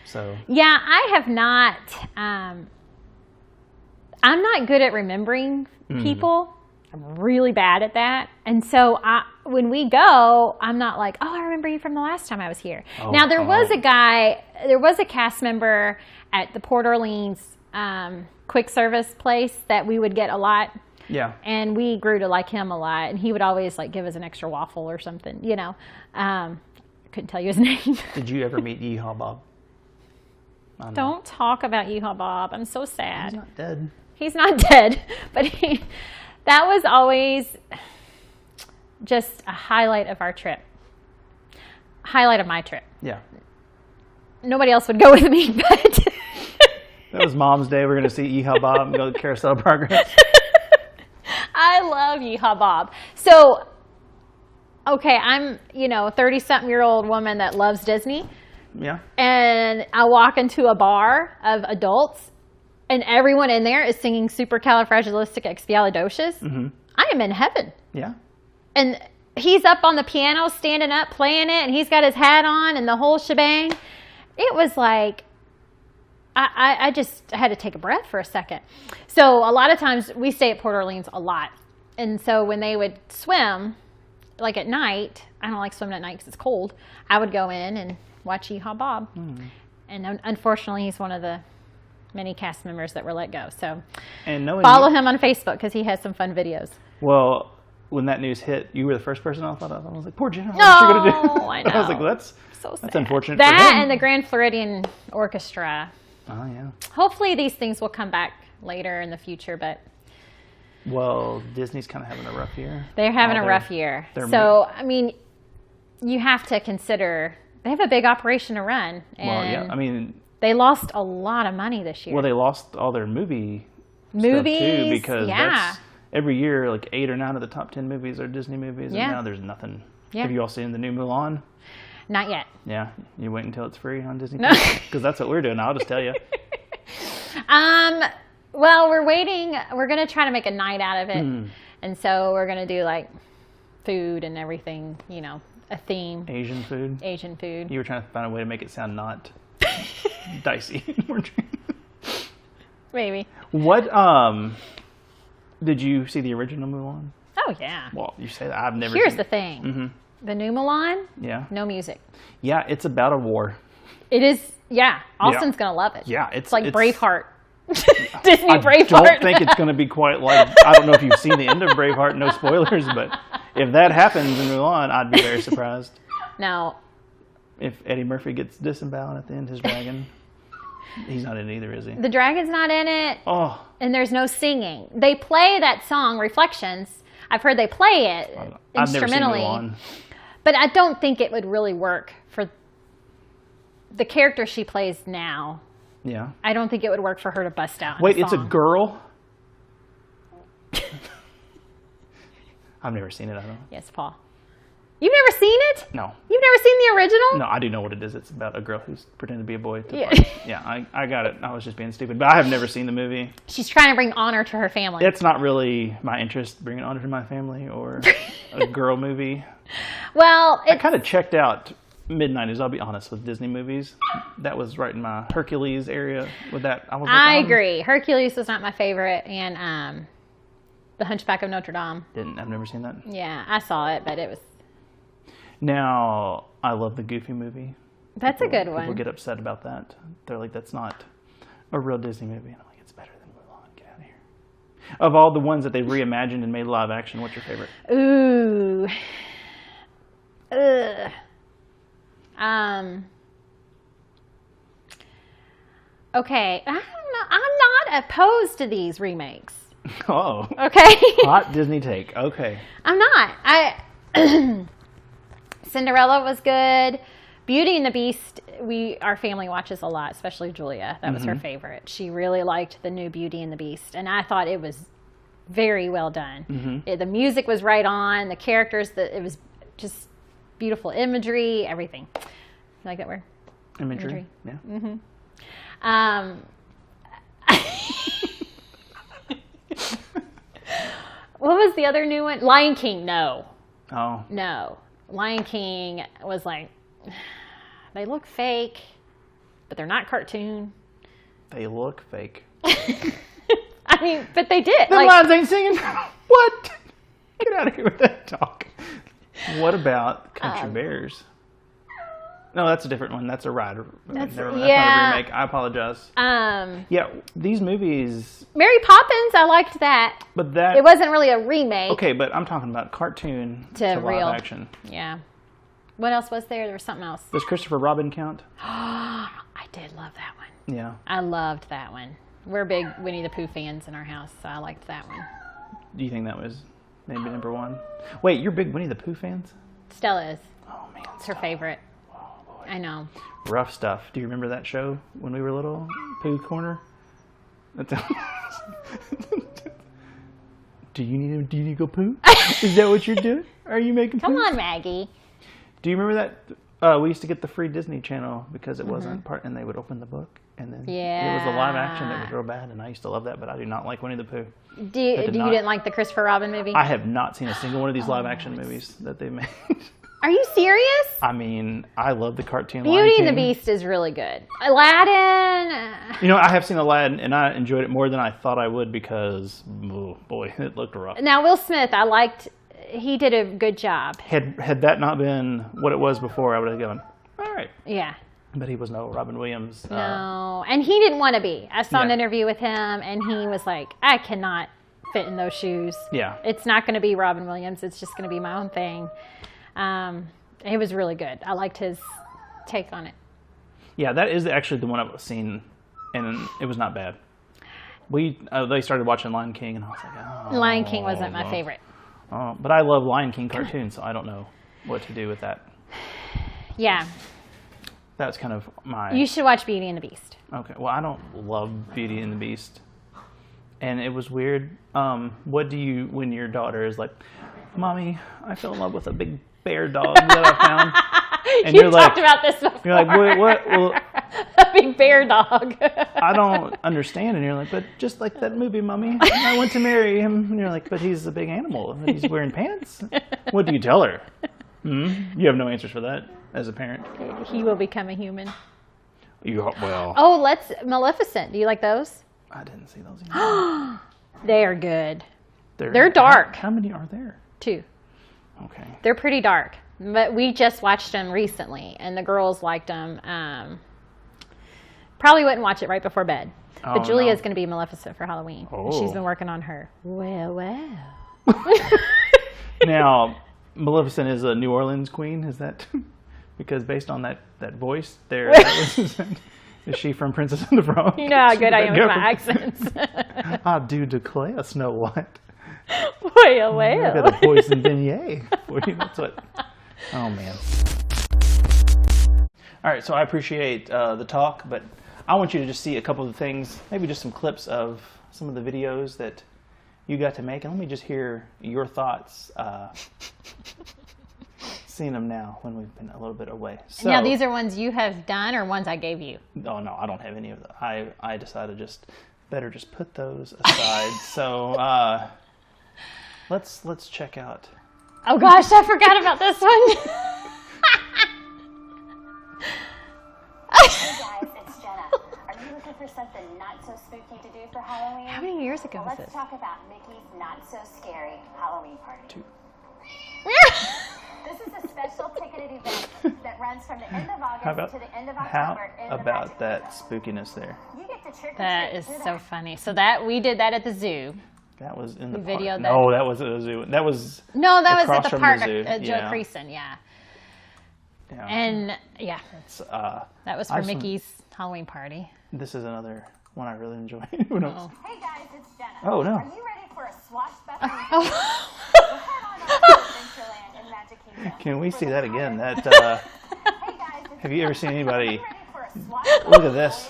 So Yeah, I have not. I'm not good at remembering people. I'm really bad at that. And so when we go, I'm not like, oh, I remember you from the last time I was here. Oh, now, there was a cast member at the Port Orleans quick service place that we would get a lot. Yeah. And we grew to like him a lot. And he would always like give us an extra waffle or something, you know. Couldn't tell you his name. Did you ever meet Yeehaw Bob? Don't talk about Yeehaw Bob. I'm so sad. He's not dead. He's not dead. But that was always just a highlight of our trip. Highlight of my trip. Yeah. Nobody else would go with me, but... That was Mom's Day. We're going to see Yeehaw Bob and go to Carousel Progress. I love Yeehaw Bob. So, okay, I'm, you know, a 30-something-year-old woman that loves Disney. Yeah. And I walk into a bar of adults, and everyone in there is singing Supercalifragilisticexpialidocious. Mm-hmm. I am in heaven. Yeah. And he's up on the piano, standing up, playing it, and he's got his hat on and the whole shebang. It was like... I just had to take a breath for a second. So a lot of times we stay at Port Orleans a lot. And so when they would swim, like at night, I don't like swimming at night because it's cold. I would go in and watch Yeehaw Bob. And unfortunately, he's one of the many cast members that were let go. So follow him on Facebook because he has some fun videos. Well, when that news hit, you were the first person I thought of. I was like, poor Jenna, what's she going to do? I know. I was like, well, that's unfortunate that for him. and the Grand Floridian Orchestra. Oh, yeah. Hopefully these things will come back later in the future, but... Well, Disney's kind of having a rough year. They're having a rough year. So, I mean, you have to consider... They have a big operation to run. And well, yeah. I mean... They lost a lot of money this year. Well, they lost all their movies stuff, too, because that's... Every year, like 8 or 9 of the top 10 movies are Disney movies, and now there's nothing. Yeah. Have you all seen the new Mulan? Not yet. Yeah, you wait until it's free on Disney Plus because that's what we're doing. I'll just tell you. Well, we're waiting. We're gonna try to make a night out of it, and so we're gonna do like food and everything. You know, a theme. Asian food. Asian food. You were trying to find a way to make it sound not dicey. Maybe. What? Did you see the original Mulan? Oh yeah. Well, you say that I've never. Here's seen the thing. Mm-hmm. The new Mulan, no music. Yeah, it's about a war. It is, Austin's going to love it. Yeah, it's like Braveheart. Disney Braveheart. I don't think it's going to be quite like, I don't know if you've seen the end of Braveheart, no spoilers, but if that happens in Mulan, I'd be very surprised. No. If Eddie Murphy gets disemboweled at the end, his dragon, he's not in it either, is he? The dragon's not in it. Oh. And there's no singing. They play that song, Reflections. I've heard they play it instrumentally. I've never seen Mulan. But I don't think it would really work for the character she plays now. Yeah. I don't think it would work for her to bust out. Wait, it's a girl? I've never seen it, I don't know. Yes, Paul. You've never seen it? No. You've never seen the original? No, I do know what it is. It's about a girl who's pretending to be a boy. I got it. I was just being stupid. But I have never seen the movie. She's trying to bring honor to her family. It's not really my interest, bringing honor to my family or a girl movie. Well, I kind of checked out mid-90s, I'll be honest, with Disney movies. That was right in my Hercules area with that. I agree. Hercules was not my favorite, and The Hunchback of Notre Dame. I've never seen that. Yeah, I saw it, but it was... Now, I love the Goofy movie. That's a good one. People get upset about that. They're like, that's not a real Disney movie. And I'm like, it's better than Mulan. Get out of here. Of all the ones that they reimagined and made live action, what's your favorite? Ooh. Ugh. Okay. I don't know. I'm not opposed to these remakes. Oh. Okay. Hot Disney take. Okay. I'm not. Cinderella was good. Beauty and the Beast, our family watches a lot, especially Julia. That was her favorite. She really liked the new Beauty and the Beast, and I thought it was very well done. The music was right on. The characters, it was just beautiful imagery, everything. You like that word? Imagery. Yeah. What was the other new one? Lion King. No. Oh. No. Lion King was like, they look fake, but they're not cartoon. They look fake. I mean, but they did. The lions ain't singing. What? Get out of here with that talk. What about Country Bears? No, that's a different one. That's a ride. That's not a remake. I apologize. Yeah, these movies. Mary Poppins, I liked that. But that it wasn't really a remake. Okay, but I'm talking about cartoon to real live action. Yeah. What else was there? There was something else. Does Christopher Robin count? I did love that one. Yeah. I loved that one. We're big Winnie the Pooh fans in our house, so I liked that one. Do you think that was maybe number one? Wait, you're big Winnie the Pooh fans? Stella is. Oh man, it's her favorite. Oh boy. I know. Rough stuff. Do you remember that show when we were little? Pooh Corner. Do you need to go poo? Is that what you're doing? Are you making poo? Come on, Maggie. Do you remember that? We used to get the free Disney Channel because it wasn't part, and they would open the book, and then it was the live action that was real bad, and I used to love that, but I do not like Winnie the Pooh. You didn't like the Christopher Robin movie? I have not seen a single one of these live action movies that they made. Are you serious? I mean, I love the cartoon Beauty and the Beast is really good. Aladdin. You know, I have seen Aladdin, and I enjoyed it more than I thought I would because, oh boy, it looked rough. Now, Will Smith, he did a good job. Had that not been what it was before, I would have gone, all right. Yeah. But he was no Robin Williams. No, and he didn't want to be. I saw an interview with him, and he was like, I cannot fit in those shoes. Yeah. It's not going to be Robin Williams. It's just going to be my own thing. It was really good. I liked his take on it. Yeah, that is actually the one I've seen, and it was not bad. They started watching Lion King, and I was like, oh. Lion King wasn't my favorite. But I love Lion King cartoons, so I don't know what to do with that. Yeah. That's kind of my... You should watch Beauty and the Beast. Okay. Well, I don't love Beauty and the Beast. And it was weird. What do you... When your daughter is like, Mommy, I fell in love with a big bear dog that I found. And you're talked about this before. You're like, wait, what? Well, a big bear dog. I don't understand. And you're like, but just like that movie, Mommy. I went to marry him. And you're like, but he's a big animal. And he's wearing pants. What do you tell her? You have no answers for that as a parent. He will become a human. Well. Oh, Maleficent. Do you like those? I didn't see those either. They are good. They're dark. How many are there? 2. Okay. They're pretty dark. But we just watched them recently, and the girls liked them. Probably wouldn't watch it right before bed. But Julia's going to be Maleficent for Halloween. And she's been working on her. Well. Now, Maleficent is a New Orleans queen, is that? Because based on that voice there, is she from Princess and the Frog? You know how good I am with my accents. I do declare, Snow White. Well. Look at the poison beignet. That's what. Oh man. All right, so I appreciate the talk, but I want you to just see a couple of things, maybe just some clips of some of the videos that you got to make, and let me just hear your thoughts. Seeing them now when we've been a little bit away. So, now these are ones you have done or ones I gave you? Oh no, I don't have any of them. I decided better just put those aside. So let's check out. Oh gosh, I forgot about this one. Hey guys, it's Jenna. Are you looking for something not so spooky to do for Halloween? How many years ago was Let's this? talk about Mickey's Not So Scary Halloween Party. 2. This is a special ticketed event that runs from the end of August to the end of How October. In about the that spookiness there? You get to trick or That treat is through so funny. So we did that at the zoo. That was in the video. Park. No, that was at the zoo. That was that was at across the from park the zoo. at Joe Yeah. Creason. Yeah. Yeah. And yeah, It's, that was for Mickey's Halloween party. This is another one I really enjoy. Who knows? Hey guys, it's Jenna. Oh, no. Are you ready for a swashbuckling? Oh. We'll head on over to Adventureland in Magic Kingdom. Can we see that again? That Hey guys, it's have you ever seen Jenna. Are anybody? you ready for a swashbuckling? Look at this.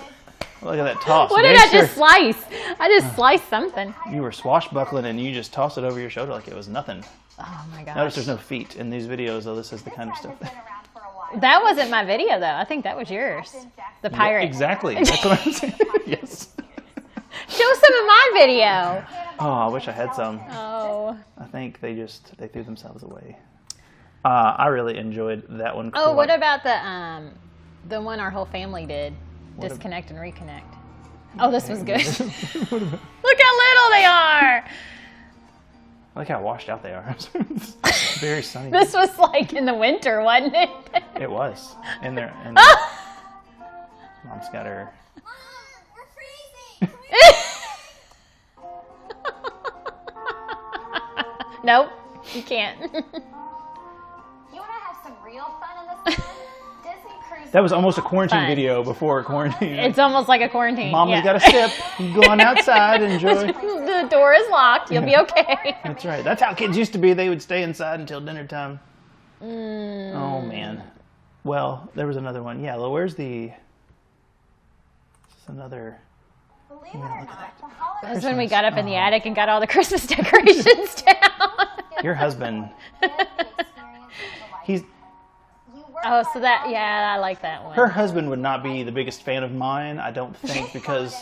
Look at that toss. What did I just slice? I just sliced something. You were swashbuckling and you just tossed it over your shoulder like it was nothing. Oh my gosh. Notice there's no feet in these videos, though. This is the kind of This stuff. ride has been around for a while. That wasn't my video though. I think that was yours. The pirate. Yeah, exactly. That's what I'm saying. Yes. Show some of my video. Oh, I wish I had some. Oh. I think they threw themselves away. I really enjoyed that one. Oh, what about the one our whole family did? Disconnect and reconnect. Oh, this was good. Look how little they are. I like how washed out they are. It's very sunny. This was like in the winter, wasn't it? It was. And Mom's got her. Mom, we're freezing. Nope, you can't. You want to have some real fun in this one? Disney Cruise. That was almost a quarantine Fun. video before quarantine. It's almost like a quarantine. Mama's yeah. got a sip. You go on outside and enjoy. The door is locked. You'll be okay. That's right. That's how kids used to be. They would stay inside until dinner time. Oh, man. Well, there was another one. Yeah, well, where's the... This is another... Believe it or not, the holiday That's when we got up in the attic and got all the Christmas decorations down. Your husband, experience he's... you work Oh, so that, yeah, I like that one. Her husband would not be the biggest fan of mine, I don't think, because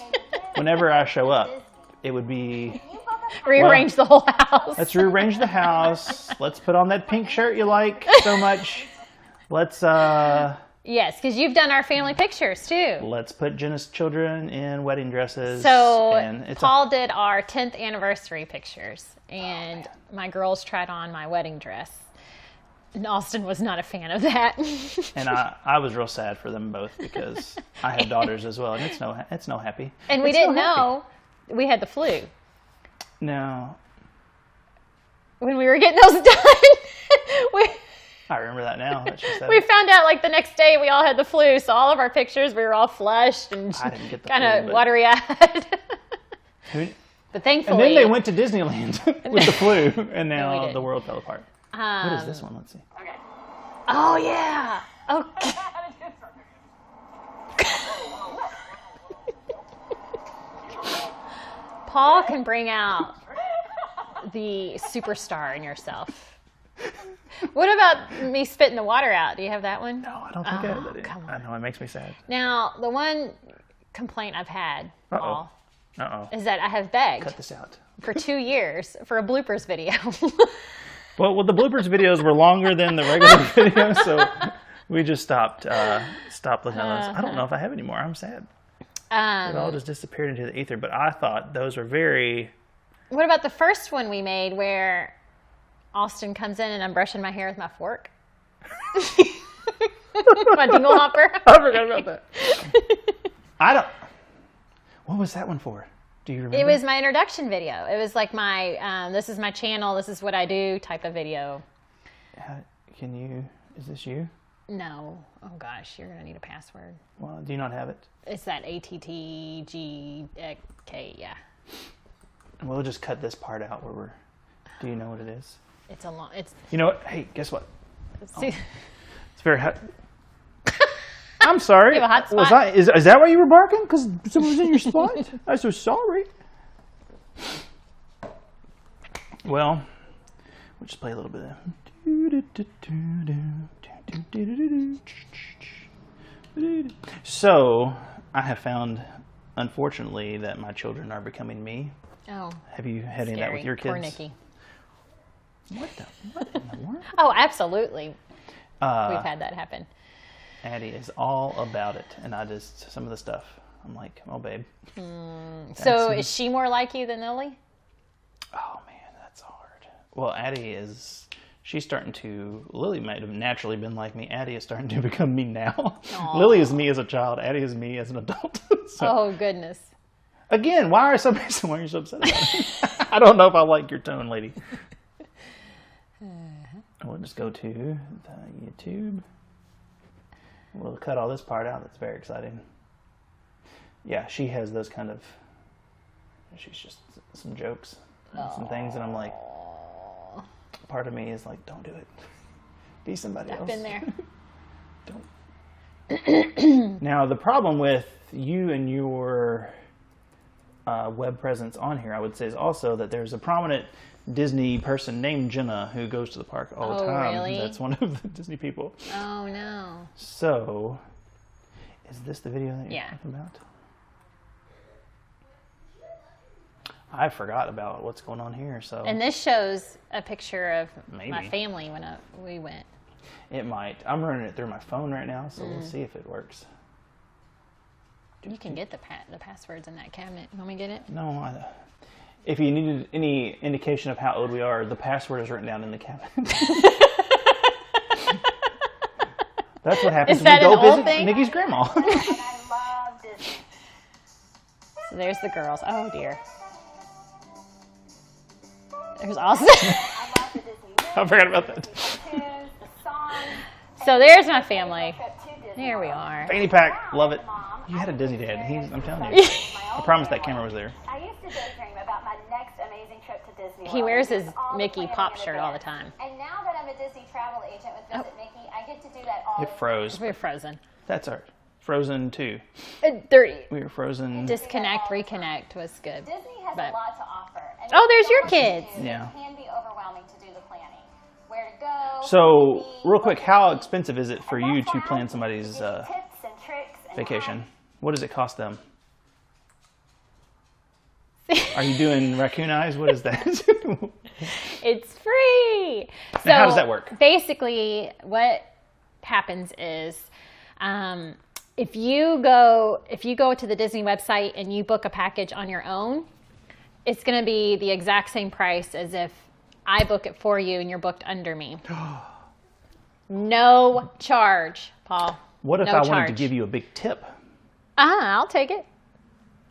whenever I show up, it would be... Rearrange the whole house. Let's rearrange the house. Let's put on that pink shirt you like so much. Let's Yes, because you've done our family pictures too. let's put Jenna's children in wedding dresses. So and it's Paul did our 10th anniversary pictures, and my girls tried on my wedding dress. And Austin was not a fan of that. and I was real sad for them both because I have daughters as well, and it's no happy. And we It's no didn't happy. know we had the flu No, when we were getting those done. I remember that now. That she said We it. found out like the next day we all had the flu, so all of our pictures we were all flushed and I didn't get the kind flu, of but- watery eyed. Who- But thankfully, And then they went to Disneyland with the flu, and we now did. the world fell apart. What is this one? Let's see. Oh yeah. Okay. Paul can bring out the superstar in yourself. What about me spitting the water out? Do you have that one? No, I don't think I have that. come I know it makes me sad. Now, the one complaint I've had, Paul, is that I have begged Cut this out. for 2 years for a bloopers video. Well, the bloopers videos were longer than the regular videos, so we just stopped looking at those. I don't know if I have any more. I'm sad. It all just disappeared into the ether. But I thought those were very. What about the first one we made where Austin comes in and I'm brushing my hair with my fork? My dingle hopper. I forgot about that. I don't. What was that one for? Do you remember? It was my introduction video. It was like my, this is my channel, this is what I do type of video. Can you? Is this you? No. Oh gosh, you're going to need a password. Well, do you not have it? It's that ATTGK, yeah. We'll just cut this part out where we're. Do you know what it is? It's a long, it's, You know what? Hey, guess what? see, It's very hot. I'm sorry. You have a hot Was spot? is that why you were barking? Because someone was in your spot? I'm so sorry. Well, we'll just play a little bit of. So, I have found, unfortunately, that my children are becoming me. oh, Have you had any of that scary. with your kids? Poor Nikki. What in the world? Oh, absolutely. Uh, We've had that happen. Addie is all about it, and I just some of the stuff. I'm like, oh babe. So is she more like you than Lily? Oh man, that's hard. Well, Addie is. She's starting to. Lily might have naturally been like me. Addie is starting to become me now. Lily is me as a child. Addie is me as an adult. So, Oh, goodness. again, why are you so upset about it? I don't know if I like your tone, lady. We'll just go to the YouTube. We'll cut all this part out. That's very exciting. Yeah, she has those kind of. She's just some jokes, and some things, and I'm like. Part of me is like, don't do it. Be somebody else. I've been there. Don't. Now, the problem with you and your web presence on here, I would say, is also that there's a prominent Disney person named Jenna who goes to the park all the Oh, time. really? That's one of the Disney people. Oh, no. So, is this the video that you're Yeah. talking about? I forgot about what's going on here, so And this shows a picture of my Maybe. family when we went. it might. I'm running it through my phone right now, so we'll see if it works. You can get the passwords in that cabinet. You want me to get it? No, if you needed any indication of how old we are, the password is written down in the cabinet. That's what happens Is when that we go an old visit thing? Mickey's grandma. And I love Disney. So there's the girls. Oh dear. There's also. I love the Disney movies, I forgot about that. the cartoons, the songs. So there's my family. Trip to Disney There we World. are. Fanny pack, love it. Mom, You had a Disney dad. I'm telling you. I promise that camera was there. I used to daydream about my next amazing trip to Disney World. He wears his All the Mickey planning pop in shirt all the advance. time. And now that I'm a Disney travel agent with Visit Mickey, I get to do that all It froze. We're frozen. That's our Frozen 2. We were frozen. disconnect, reconnect was good. Disney has But- a lot to offer. And Oh, there's so your much to kids. do, Yeah. It can be overwhelming to do the planning. Where to go. So, who to be, real quick, what how to eat. expensive is it for And you that's to why plan I somebody's give you tips and tricks and vacation? hacks. What does it cost them? Are you doing raccoon eyes? What is that? It's free. So Now, how does that work? Basically, what happens is, if you go to the Disney website and you book a package on your own, it's going to be the exact same price as if I book it for you and you're booked under me. No charge, Paul. What if No I wanted to charge. give you a big tip? I'll take it.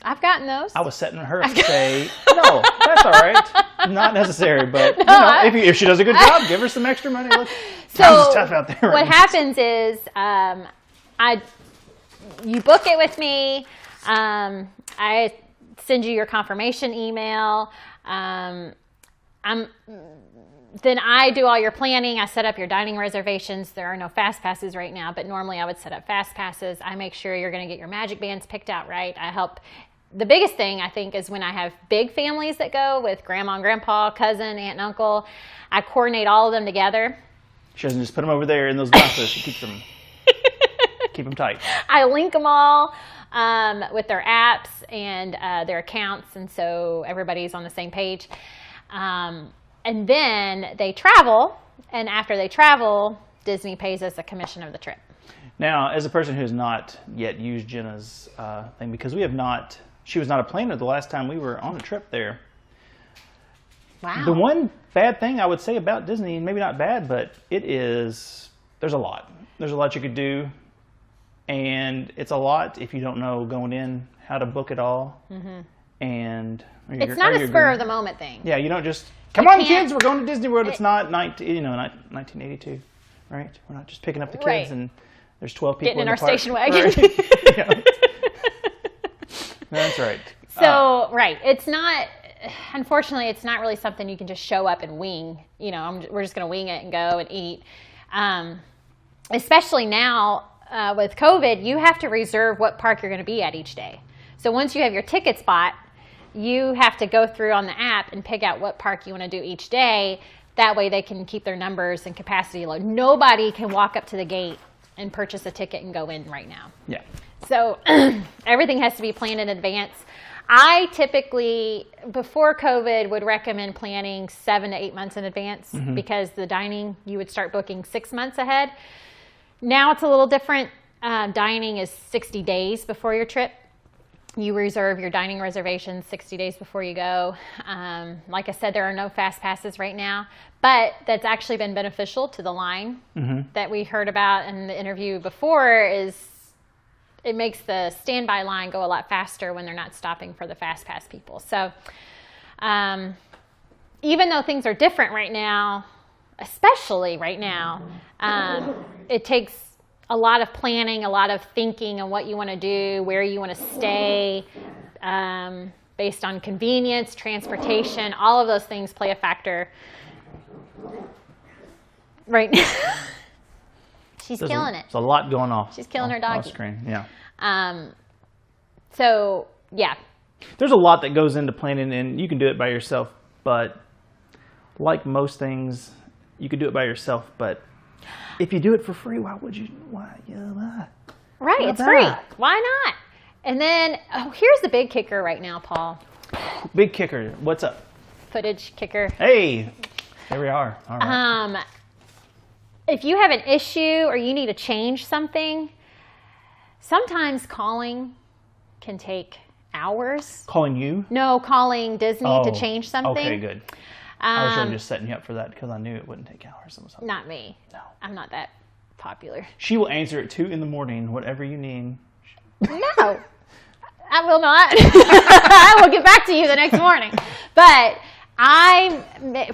I've gotten those. I was setting her up to say, no, that's all right. Not necessary, but you know, if she does a good job, give her some extra money. Look, times is tough out there. What happens is, you book it with me. I send you your confirmation email. Then I do all your planning. I set up your dining reservations. There are no fast passes right now, but normally I would set up fast passes. I make sure you're going to get your magic bands picked out right. I help. The biggest thing I think is when I have big families that go with grandma and grandpa, cousin, aunt and uncle, I coordinate all of them together. She doesn't just put them over there in those boxes. She keeps them, keep them tight. I link them all with their apps and their accounts, and so everybody's on the same page. And then they travel, and after they travel, Disney pays us a commission of the trip. Now, as a person who has not yet used Jenna's thing, because she was not a planner the last time we were on a trip there. Wow. The one bad thing I would say about Disney, maybe not bad, but there's a lot. There's a lot you could do, and it's a lot if you don't know going in how to book it all. Mm-hmm. And it's not a spur of the moment thing. Yeah, you don't just come on, can't- kids, we're going to Disney World. It's not 1982, right? We're not just picking up the kids Right. and there's 12 people Getting in the our park. station wagon. Right. Yeah. That's right. So, right. It's not, unfortunately, it's not really something you can just show up and wing. You know, we're just going to wing it and go and eat. Especially now with COVID, you have to reserve what park you're going to be at each day. So once you have your ticket spot, you have to go through on the app and pick out what park you want to do each day. That way they can keep their numbers and capacity low. Nobody can walk up to the gate and purchase a ticket and go in right now. Yeah. So everything has to be planned in advance. I typically, before COVID, would recommend planning 7 to 8 months in advance because the dining, you would start booking 6 months ahead. Now it's a little different. Dining is 60 days before your trip. You reserve your dining reservations 60 days before you go. Like I said, there are no fast passes right now, but that's actually been beneficial to the line that we heard about in the interview before. Is it makes the standby line go a lot faster when they're not stopping for the fast pass people. So even though things are different right now, especially right now, it takes a lot of planning, a lot of thinking on what you want to do, where you want to stay, based on convenience, transportation, all of those things play a factor. Right now. She's killing it. There's a lot going on. She's killing her doggy. Off screen, yeah. So, yeah. There's a lot that goes into planning, and you can do it by yourself, but like most things, you could do it by yourself, but if you do it for free, why would you? Right, it's free. Why not? And then, here's the big kicker right now, Paul. Big kicker. What's up? Footage kicker. Hey, there we are. All right. If you have an issue or you need to change something, sometimes calling can take hours. Calling you? No, calling Disney to change something. Okay, good. I was really just setting you up for that because I knew it wouldn't take hours. Not me. No. I'm not that popular. She will answer at 2 a.m, whatever you need. No, I will not. I will get back to you the next morning. But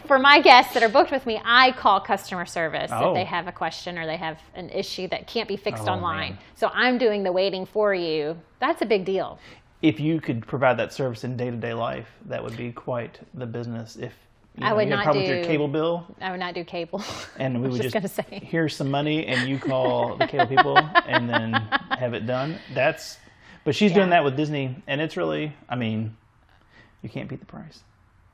for my guests that are booked with me, I call customer service if they have a question or they have an issue that can't be fixed online. Man. So I'm doing the waiting for you. That's a big deal. If you could provide that service in day-to-day life, that would be quite the business. If I would you had a not problem with your cable bill, I would not do cable. and we would just gonna say. here's some money, and you call the cable people, and then have it done. But she's doing that with Disney, and it's really, I mean, you can't beat the price.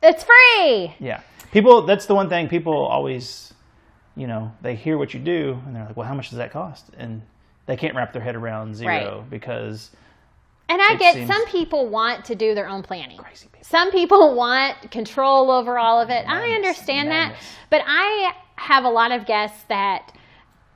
It's free. Yeah, that's the one thing people always, they hear what you do, and they're like, well, how much does that cost? And they can't wrap their head around zero because. And I get some people want to do their own planning. Crazy people. Some people want control over all of it. I understand that. But I have a lot of guests that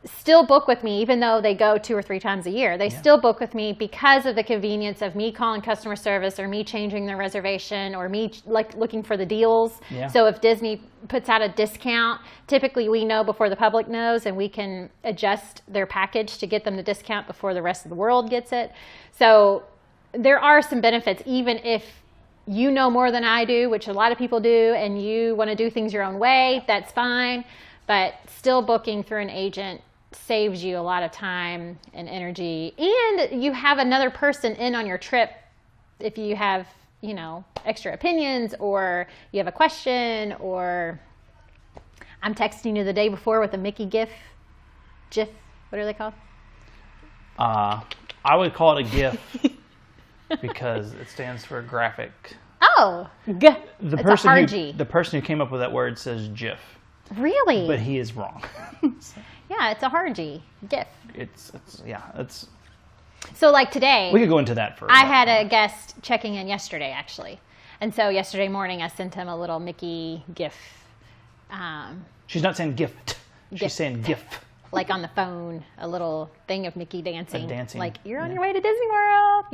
still book with me, even though they go 2 or 3 times a year. They still book with me because of the convenience of me calling customer service or me changing their reservation or me looking for the deals. Yeah. So if Disney puts out a discount, typically we know before the public knows, and we can adjust their package to get them the discount before the rest of the world gets it. So there are some benefits, even if you know more than I do, which a lot of people do, and you want to do things your own way, that's fine. But still booking through an agent saves you a lot of time and energy. And you have another person in on your trip if you have, extra opinions or you have a question, or I'm texting you the day before with a Mickey GIF, what are they called? I would call it a GIF. Because it stands for graphic. Oh, The person who came up with that word says GIF. Really? But he is wrong. Yeah, it's a hard G. GIF. It's. So like today. We could go into that I had a guest checking in yesterday, actually. And so yesterday morning I sent him a little Mickey GIF. She's not saying gift. She's saying GIF. Like on the phone, a little thing of Mickey dancing. Like, you're on your way to Disney World,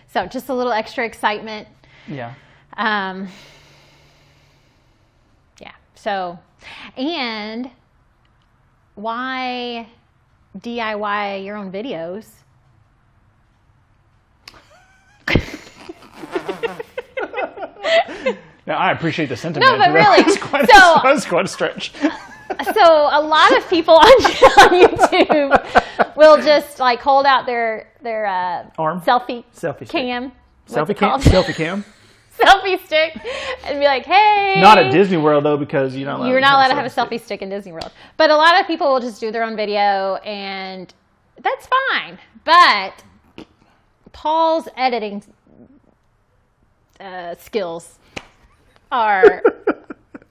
So just a little extra excitement. Yeah. Yeah. So, and why DIY your own videos? Now, I appreciate the sentiment. No, but really. That was quite a stretch. So a lot of people on YouTube will just hold out their arm selfie cam. Selfie cam. Selfie stick, and be like, hey. Not at Disney World though, because you're not allowed to have a selfie stick in Disney World. But a lot of people will just do their own video, and that's fine. But Paul's editing skills are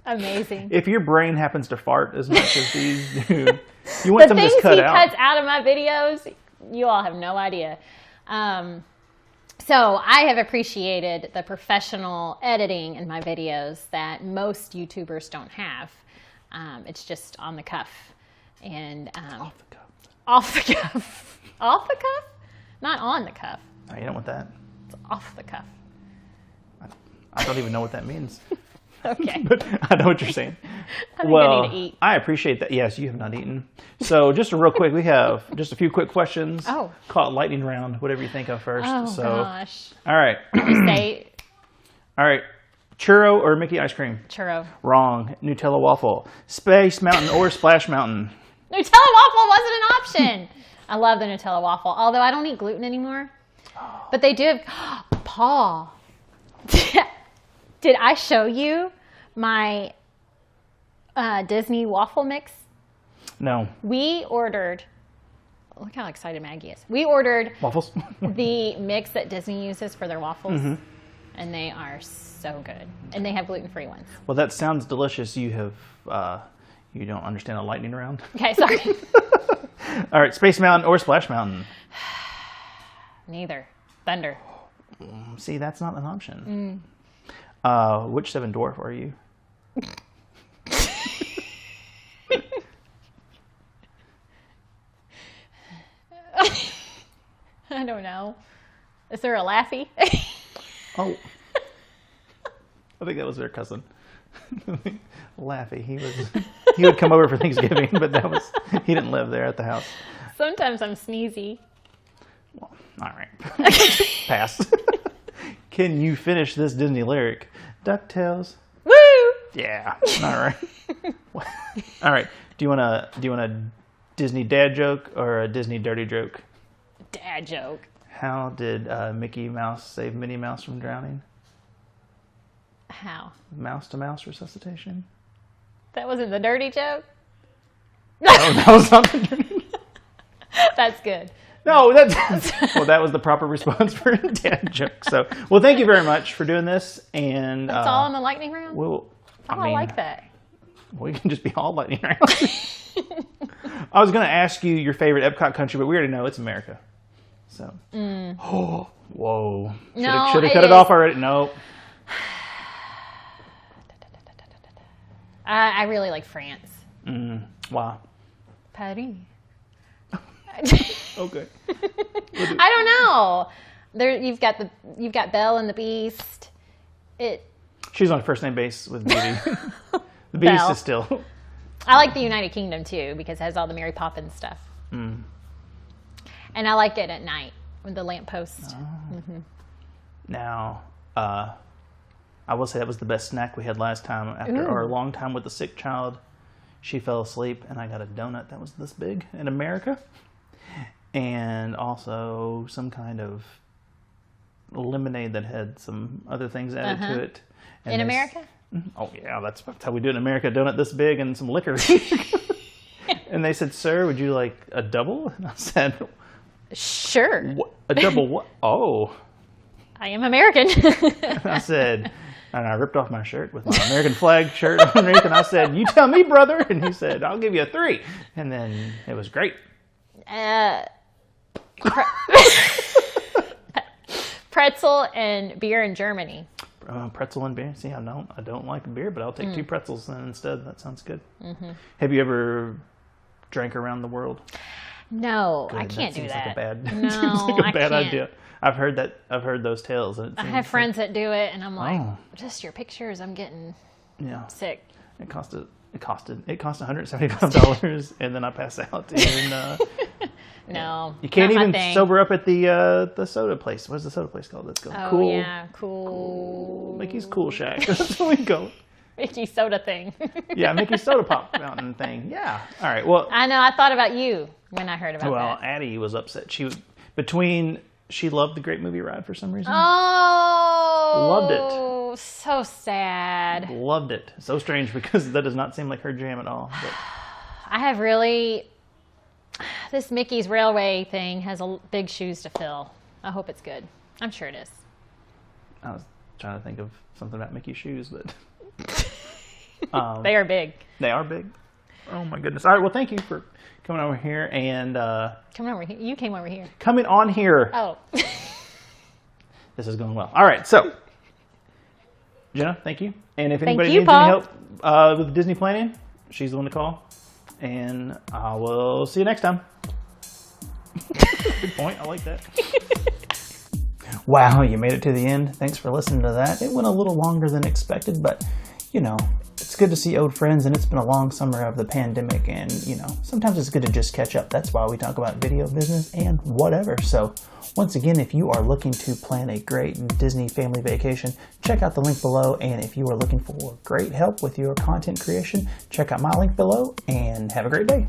amazing. If your brain happens to fart as much as these do, you want some of this cut out. The things he cuts out of my videos, you all have no idea. So I have appreciated the professional editing in my videos that most YouTubers don't have. It's just on the cuff. And off the cuff. Off the cuff. Off the cuff? Not on the cuff. No, you don't want that. It's off the cuff. I don't even know what that means. Okay. But I know what you're saying. I think I need to eat. I appreciate that. Yes, you have not eaten. So just real quick, we have just a few quick questions. Oh. Call it lightning round, whatever you think of first. Oh, so, gosh. All right. All right. Churro or Mickey ice cream? Churro. Wrong. Nutella waffle. Space Mountain or Splash Mountain? Nutella waffle wasn't an option. I love the Nutella waffle, although I don't eat gluten anymore. But they do have... Paul. Did I show you my Disney waffle mix? No. We ordered, look how excited Maggie is. We ordered waffles. The mix that Disney uses for their waffles, and they are so good. And they have gluten-free ones. Well, that sounds delicious. You have, you don't understand a lightning round. Okay, sorry. All right, Space Mountain or Splash Mountain? Neither. Thunder. See, that's not an option. Which Seven Dwarf are you? I don't know. Is there a Laffy? Oh. I think that was their cousin. Laffy. He was... he would come over for Thanksgiving, but he didn't live there at the house. Sometimes I'm sneezy. Well, all right. Pass. Can you finish this Disney lyric? DuckTales. Woo! Yeah. All right. All right. Do you want a Disney dad joke or a Disney dirty joke? Dad joke. How did Mickey Mouse save Minnie Mouse from drowning? How? Mouse-to-mouse resuscitation. That wasn't the dirty joke? Oh, that was not the dirty. That's good. No, that was the proper response for a dad joke. So, well, thank you very much for doing this. And that's all in the lightning round? I like that. We can just be all lightning rounds. I was going to ask you your favorite Epcot country, but we already know it's America. So, oh, whoa. Should have cut it off already. Nope. I really like France. Why? Paris. Okay. I don't know. There, you've got Belle and the Beast. She's on first name base with Beauty. The Beast Belle. is still. I like the United Kingdom too because it has all the Mary Poppins stuff. And I like it at night with the lamppost. Oh. Now, I will say that was the best snack we had last time. After our long time with the sick child, she fell asleep, and I got a donut that was this big in America, and also some kind of lemonade that had some other things added to it. And in America? Oh yeah, that's how we do it in America. A donut this big and some liquor. And they said, "Sir, would you like a double?" And I said, "Sure." What? A double what? Oh. I am American. I said, and I ripped off my shirt with my American flag shirt underneath, and I said, "You tell me, brother." And he said, "I'll give you a 3." And then it was great. Pretzel and beer in Germany. Pretzel and beer. See, I don't like beer, but I'll take 2 pretzels then instead. That sounds good. Have you ever drank around the world? No, Good. I can't do that. Seems like a bad idea. I've heard those tales. And I have friends that do it, and I'm like, just your pictures, I'm getting sick. It cost $175, and then I pass out. And, no, you can't even sober up at the soda place. What's the soda place called? Let's go. Oh yeah, cool. Mickey's Cool Shack. That's where we go. Mickey soda thing. Yeah, Mickey Soda Pop Fountain thing. Yeah. All right. Well, I know. I thought about you when I heard about that. Well, Addie was upset. She loved the Great Movie Ride for some reason. Oh, loved it. So sad. Loved it. So strange because that does not seem like her jam at all. But. I have this Mickey's Railway thing has big shoes to fill. I hope it's good. I'm sure it is. I was trying to think of something about Mickey's shoes, but they are big. They are big. Oh my goodness! All right. Well, thank you for coming over here and coming over here. You came over here. Coming on here. Oh. This is going well. All right. So, Jenna, thank you. And if anybody needs Paul. any help with Disney planning, she's the one to call. And I will see you next time. Good point. I like that. Wow, you made it to the end. Thanks for listening to that. It went a little longer than expected, but, it's good to see old friends, and it's been a long summer of the pandemic, and, sometimes it's good to just catch up. That's why we talk about video business and whatever. So, once again, if you are looking to plan a great Disney family vacation, check out the link below, and if you are looking for great help with your content creation, check out my link below, and have a great day.